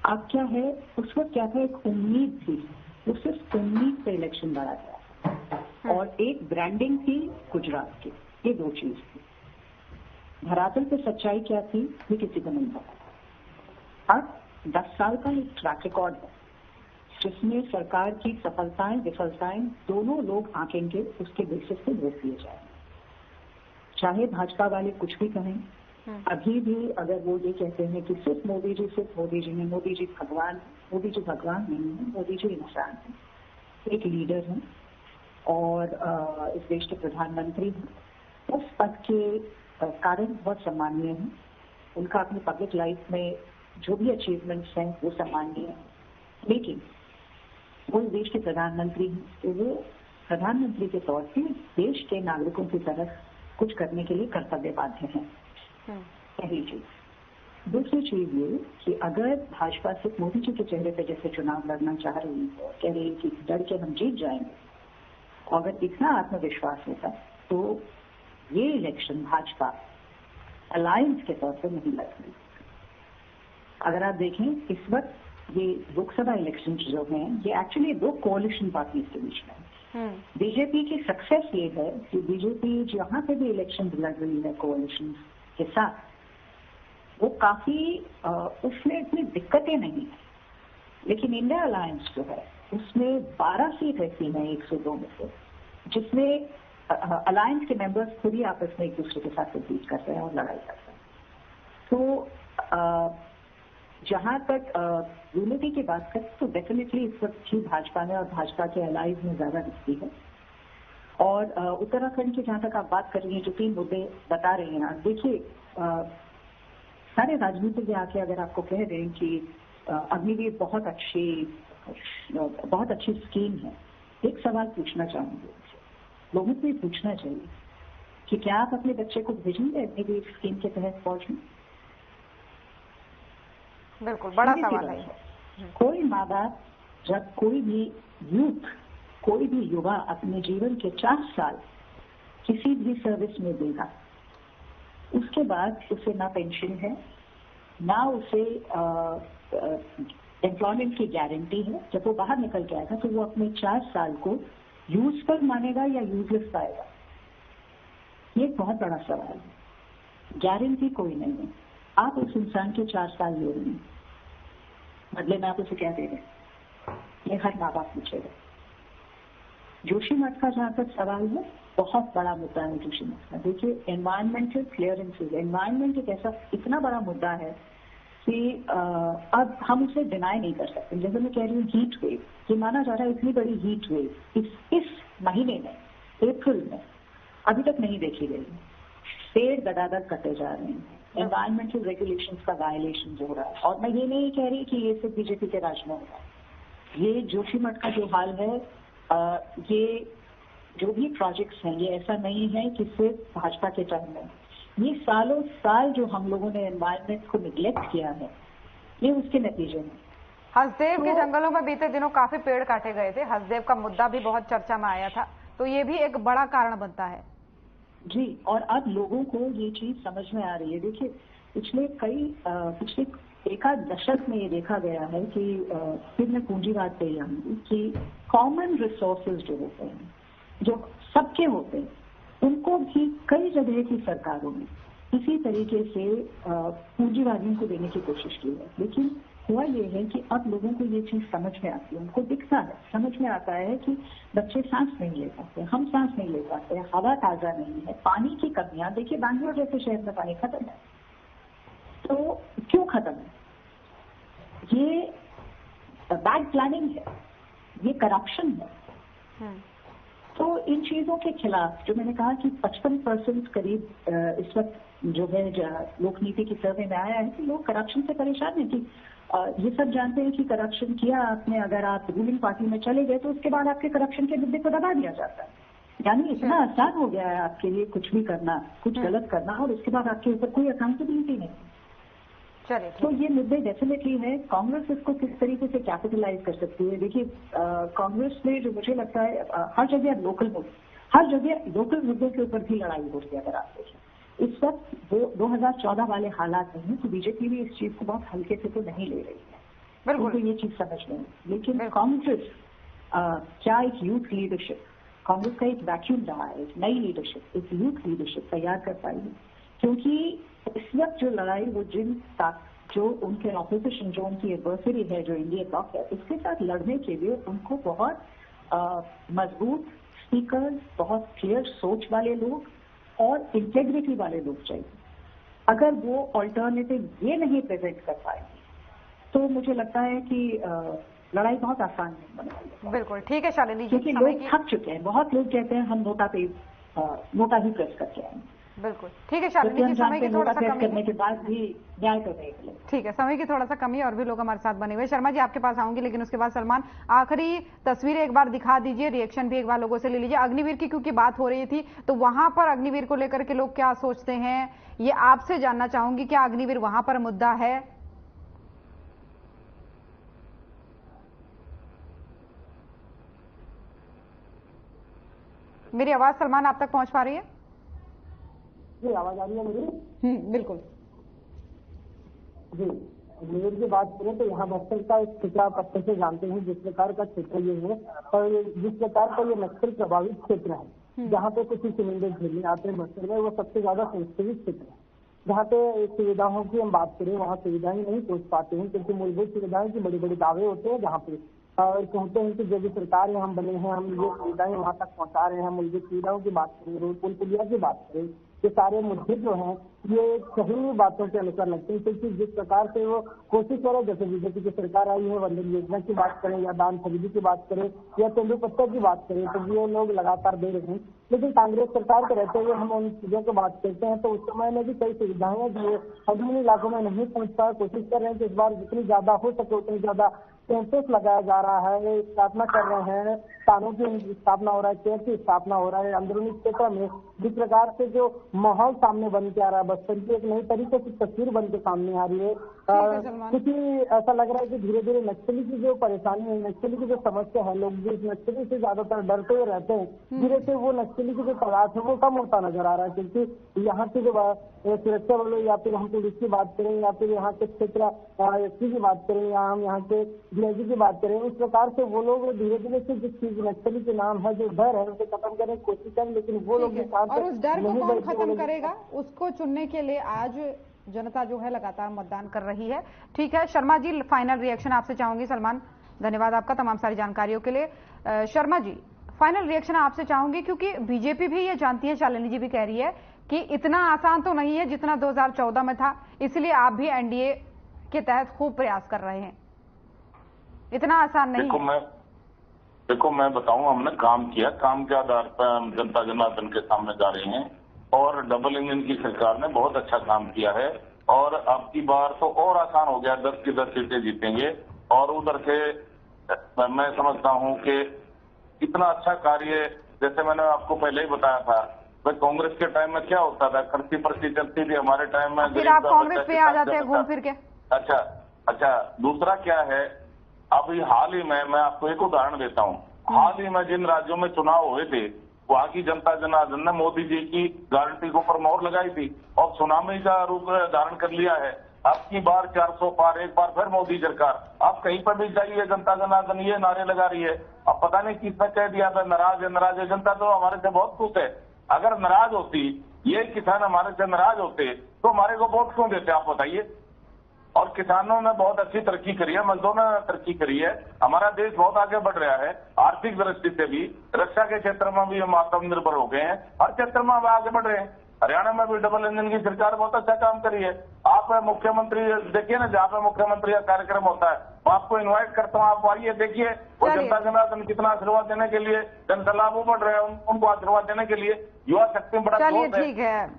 अब क्या है, उस वक्त क्या था, एक उम्मीद थी, वो सिर्फ उम्मीद पे इलेक्शन लड़ा गया, और एक ब्रांडिंग थी गुजरात की। ये 2 चीज थी। धरातल पे सच्चाई क्या थी ये किसी को नहीं पता। अब 10 साल का एक ट्रैक रिकॉर्ड है जिसमें सरकार की सफलताएं विफलताएं दोनों लोग आंकेंगे, उसके बेसिस पे वोट दिए जाएंगे। चाहे भाजपा वाले कुछ भी कहें, अभी भी अगर वो ये कहते हैं कि सिर्फ मोदी जी ने, मोदी जी भगवान नहीं है, मोदी जी इंसान है, एक लीडर है, और इस देश के प्रधानमंत्री हैं। उस पद के कारण बहुत सम्मानीय है। उनका अपनी पब्लिक लाइफ में जो भी अचीवमेंट्स हैं वो सम्मानीय है, लेकिन वो इस देश के प्रधानमंत्री हैं, तो वो प्रधानमंत्री के तौर पे देश के नागरिकों की तरफ कुछ करने के लिए कर्तव्य बाध्य हैं। पहली चीज। दूसरी चीज ये कि अगर भाजपा सिर्फ मोदी जी के चेहरे पे जैसे चुनाव लड़ना चाह रही है, कह रही है कि डर के हम जीत जाएंगे, और अगर इतना आत्मविश्वास होता तो ये इलेक्शन भाजपा अलायंस के तौर पर नहीं लड़ रही। अगर आप देखें, इस वक्त ये लोकसभा इलेक्शन जो हैं ये एक्चुअली 2 कोalition पार्टीज के बीच में। बीजेपी की सक्सेस ये है कि बीजेपी जहां पे भी इलेक्शन लड़ रही है कोalition के साथ, वो काफी उसमें इतनी दिक्कतें नहीं है। लेकिन इंडिया अलायंस जो है उसमें 12 सीट ऐसी हैं 102 में से, जिसमें अलायंस के मेंबर्स खुद ही आपस में एक दूसरे के साथ कम्पीट कर रहे हैं और लड़ाई कर रहे हैं। तो जहां तक यूनिटी की बात करें तो डेफिनेटली इस वक्त ही भाजपा में और भाजपा के अलाइज में ज्यादा दिखती है। और उत्तराखंड की जहां तक आप बात कर रही हैं, जो 3 मुद्दे बता रही हैं, देखिए सारे राजनीतिक में आके अगर आपको कह रहे हैं कि अग्निवीर बहुत अच्छी स्कीम है, एक सवाल पूछना चाहूंगी, लोगों को ये पूछना चाहिए कि क्या आप अपने बच्चे को भेजेंगे अग्निवीर स्कीम के तहत फौज में? बिल्कुल बड़ा सवाल है। कोई माँ बाप जब कोई भी यूथ, कोई भी युवा अपने जीवन के 4 साल किसी भी सर्विस में देगा, उसके बाद उसे ना पेंशन है, ना उसे एम्प्लॉयमेंट की गारंटी है। जब वो बाहर निकल के आएगा तो वो अपने 4 साल को यूजफुल मानेगा या यूजलेस पाएगा? ये एक बहुत बड़ा सवाल है। गारंटी कोई नहीं है। आप उस इंसान के 4 साल ले रहे हैं, बदले में आप उसे क्या दे रहे हैं? ये हर माँ बाप पूछेगा। जोशीमठ का जहां तक सवाल है, बहुत बड़ा मुद्दा है जोशीमठ का। देखिए, एनवायरमेंटल क्लियरेंसेज, एनवायरमेंट एक ऐसा इतना बड़ा मुद्दा है कि अब हम उसे डिनाई नहीं कर सकते। जैसे मैं कह रही हूँ हीट वेव, ये माना जा रहा है इतनी बड़ी हीट वेव इस महीने में, अप्रैल में अभी तक नहीं देखी गई। पेड़ गदागद कटे जा रहे हैं, एनवायरमेंटल रेगुलेशंस का वायलेशन हो रहा है। और मैं ये नहीं कह रही कि ये सिर्फ बीजेपी के राज में हो रहा है। ये जोशीमठ का जो हाल है, ये जो भी प्रोजेक्ट्स हैं, ये ऐसा नहीं है कि सिर्फ भाजपा के टाइम में। ये सालों साल जो हम लोगों ने एनवायरमेंट को निग्लेक्ट किया है, ये उसके नतीजे में। हसदेव के जंगलों में बीते दिनों काफी पेड़ काटे गए थे। हसदेव का मुद्दा भी बहुत चर्चा में आया था, तो ये भी एक बड़ा कारण बनता है। जी, और अब लोगों को ये चीज समझ में आ रही है। देखिए, पिछले एकाध दशक में ये देखा गया है कि फिर मैं पूंजीवाद पे आऊंगी कि कॉमन रिसोर्सेज जो होते हैं, जो सबके होते हैं, उनको भी कई जगह की सरकारों ने इसी तरीके से पूंजीवादियों को देने की कोशिश की है। लेकिन हुआ ये है कि अब लोगों को ये चीज समझ में आती है, उनको दिखता है, समझ में आता है कि बच्चे सांस नहीं ले पाते, हम सांस नहीं ले पाते, हवा ताजा नहीं है, पानी की कमियां। देखिए, बैंगलोर जैसे शहर में पानी खत्म है। तो क्यों खत्म है? ये बैड प्लानिंग है, ये करप्शन है। तो इन चीजों के खिलाफ, जो मैंने कहा कि 55% करीब इस वक्त जो है लोक नीति की सर्वे में आया है कि लोग करप्शन से परेशान हैं, कि ये सब जानते हैं कि करप्शन किया आपने, अगर आप रूलिंग पार्टी में चले गए तो उसके बाद आपके करप्शन के मुद्दे को दबा दिया जाता है। यानी इतना आसान हो गया है आपके लिए कुछ भी करना, कुछ गलत करना, और उसके बाद आपके ऊपर कोई अकाउंटेबिलिटी नहीं। तो ये मुद्दे डेफिनेटली है। कांग्रेस इसको किस तरीके से कैपिटलाइज कर सकती है? देखिए, कांग्रेस में जो मुझे लगता है हर जगह लोकल मुद्दों के ऊपर भी लड़ाई हो रही है। अगर आप देखें इस वक्त वो 2014 वाले हालात नहीं है, तो बीजेपी भी इस चीज को बहुत हल्के से तो नहीं ले रही है, बिल्कुल, तो ये चीज समझ में। लेकिन कांग्रेस क्या एक यूथ लीडरशिप, कांग्रेस का एक वैक्यूम रहा है, एक नई लीडरशिप, एक यूथ लीडरशिप तैयार कर पाई है? क्योंकि इस वक्त जो लड़ाई वो जो उनके ऑपोजिशन, जो उनकी एडवर्सरी है, जो इंडिया ब्लॉक है, उसके साथ लड़ने के लिए उनको बहुत मजबूत स्पीकर, बहुत क्लियर सोच वाले लोग और इंटेग्रिटी वाले लोग चाहिए। अगर वो ऑल्टरनेटिव ये नहीं प्रेजेंट कर पाएंगे तो मुझे लगता है कि लड़ाई बहुत आसान नहीं बनेगी। बिल्कुल ठीक है शालिनी जी, क्योंकि लोग थक चुके हैं। बहुत लोग कहते हैं हम नोटा ही प्रेस करके आए। बिल्कुल ठीक है शालिनी जी, समय की थोड़ा सा कमी करने के बाद भी न्याय करने के लिए ठीक है, समय की थोड़ा सा कमी है और भी लोग हमारे साथ बने हुए। शर्मा जी आपके पास आऊंगी, लेकिन उसके बाद सलमान आखिरी तस्वीरें एक बार दिखा दीजिए, रिएक्शन भी एक बार लोगों से ले लीजिए। अग्निवीर की क्योंकि बात हो रही थी, तो वहां पर अग्निवीर को लेकर के लोग क्या सोचते हैं, ये आपसे जानना चाहूंगी। क्या अग्निवीर वहां पर मुद्दा है? मेरी आवाज सलमान आप तक पहुंच पा रही है? जी, आवाज आ रही है मेरी? बिल्कुल जी। अग्निवीर की बात करें तो यहाँ बस्तर का एक क्षेत्र आप अच्छे से जानते हैं, जिस प्रकार का क्षेत्र ये है और जिस प्रकार का ये नक्सल प्रभावित क्षेत्र है, जहाँ पे कुछ सिलेंडर झेलने आते हैं बस्तर में, वो सबसे ज्यादा सेंसिटिव क्षेत्र है। जहाँ पे सुविधाओं की हम बात करें, वहाँ सुविधाएं नहीं पहुंच पाते हैं, क्योंकि मूलभूत सुविधाएं के बड़े बड़े दावे होते हैं जहाँ पे, और कहते हैं कि जो भी सरकार है हम बने हैं, हम ये सुविधाएं वहाँ तक पहुँचा रहे हैं। मूलभूत सुविधाओं की बात करें, रोड पुल पुलिया की बात करें, ये सारे मुद्दे जो हैं ये सही बातों के अनुसार लगते हैं, क्योंकि जिस प्रकार से वो कोशिश करे, जैसे बीजेपी की सरकार आई है, वंदन योजना की बात करें या दान खरीदी की बात करें या तेंदुपत्ता की बात करें, तो ये लोग लगातार दे रहे हैं। लेकिन कांग्रेस सरकार के रहते हुए हम उन चीजों की बात करते हैं तो उस समय में भी कई सुविधाएं जो ग्रामीण इलाकों में नहीं पहुंच पाए, कोशिश कर रहे हैं कि इस बार जितनी ज्यादा हो सके उतनी ज्यादा कैंपस लगाया जा रहा है, स्थापना कर रहे हैं, स्थानों की स्थापना हो रहा है, चेयर की स्थापना हो रहा है। अंदरूनी क्षेत्र में जिस प्रकार से जो माहौल सामने बन के आ रहा है, बस्तर की एक नई तरीके की तस्वीर बन के सामने आ रही है। क्योंकि ऐसा लग रहा है कि धीरे धीरे नक्सली की जो परेशानी है, नक्सली की जो समस्या है, लोग जिस नक्सली से ज्यादातर डरते हुए रहते हैं, धीरे से वो नक्सली की जो तादाद है वो कम होता नजर आ रहा है। क्योंकि यहाँ की जो सुरक्षा बलों या फिर हम पुलिस की बात करें या फिर यहाँ के क्षेत्र एसपी की बात करें या हम यहाँ के डीआईजी की बात करें, उस प्रकार से वो लोग धीरे धीरे से जिस चीज नक्सली के नाम है, जो डर है, उसे खत्म करने की कोशिश करें, लेकिन वो लोग और उस डर को कौन खत्म करेगा, उसको चुनने के लिए आज जनता जो है लगातार मतदान कर रही है। ठीक है शर्मा जी, फाइनल रिएक्शन आपसे चाहूंगी। सलमान, धन्यवाद आपका तमाम सारी जानकारियों के लिए। शर्मा जी, फाइनल रिएक्शन आपसे चाहूंगी, क्योंकि बीजेपी भी ये जानती है, शालिनी जी भी कह रही है कि इतना आसान तो नहीं है जितना 2014 में था, इसलिए आप भी एनडीए के तहत खूब प्रयास कर रहे हैं। इतना आसान नहीं। देखो मैं बताऊं, हमने काम किया, काम के आधार पर हम जनता जनार्दन के सामने जा रहे हैं और डबल इंजन की सरकार ने बहुत अच्छा काम किया है और अब की बार तो और आसान हो गया, 10 की 10 सीटें जीतेंगे। और उधर से मैं समझता हूं कि इतना अच्छा कार्य, जैसे मैंने आपको पहले ही बताया था, भाई कांग्रेस के टाइम में क्या होता था, खर्ची पर्ची चलती थी, हमारे टाइम में फिर आप कांग्रेस पे आ जाते हैं घूम फिर के। अच्छा, दूसरा क्या है, अभी हाल ही में मैं आपको एक उदाहरण देता हूँ। हाल ही में जिन राज्यों में चुनाव हुए थे, वहां की जनता जनार्दन ने मोदी जी की गारंटी के ऊपर मोहर लगाई थी और सुनामी का रूप धारण कर लिया है। अब की बार 400 पार, एक बार फिर मोदी सरकार। आप कहीं पर भी जाइए, जनता जनार्दन ये नारे लगा रही है। अब पता नहीं किसने कह दिया था नाराज है। जनता तो हमारे से बहुत खुश है। अगर नाराज होती, ये किसान हमारे से नाराज होते तो हमारे को वोट क्यों देते, आप बताइए। और किसानों ने बहुत अच्छी तरक्की करी है, मजदूरों ने तरक्की करी है, हमारा देश बहुत आगे बढ़ रहा है, आर्थिक दृष्टि से भी, रक्षा के क्षेत्र में भी हम आत्मनिर्भर हो गए हैं, हर क्षेत्र में हम आगे बढ़ रहे हैं। हरियाणा में भी डबल इंजन की सरकार बहुत अच्छा काम करी है। आप मुख्यमंत्री देखिए ना, जहाँ पे मुख्यमंत्री का कार्यक्रम होता है, मैं आपको इन्वाइट करता हूँ, आप आइए देखिए, वो जनता जनार्दन कितना आशीर्वाद देने के लिए, जनसलाभ बढ़ रहे हैं, उनको आशीर्वाद देने के लिए युवा शक्ति में बड़ा। चलिए ठीक है,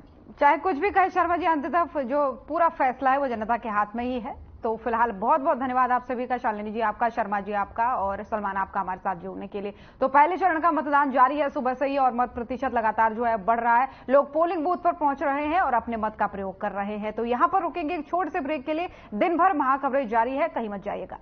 चाहे कुछ भी कहे शर्मा जी, अंततः जो पूरा फैसला है वो जनता के हाथ में ही है। तो फिलहाल बहुत बहुत धन्यवाद आप सभी का, शालिनी जी आपका, शर्मा जी आपका और सलमान आपका हमारे साथ जुड़ने के लिए। तो पहले चरण का मतदान जारी है सुबह से ही और मत प्रतिशत लगातार जो है बढ़ रहा है। लोग पोलिंग बूथ पर पहुंच रहे हैं और अपने मत का प्रयोग कर रहे हैं। तो यहां पर रुकेंगे एक छोटे से ब्रेक के लिए। दिन भर महाकवरेज जारी है, कहीं मत जाइएगा।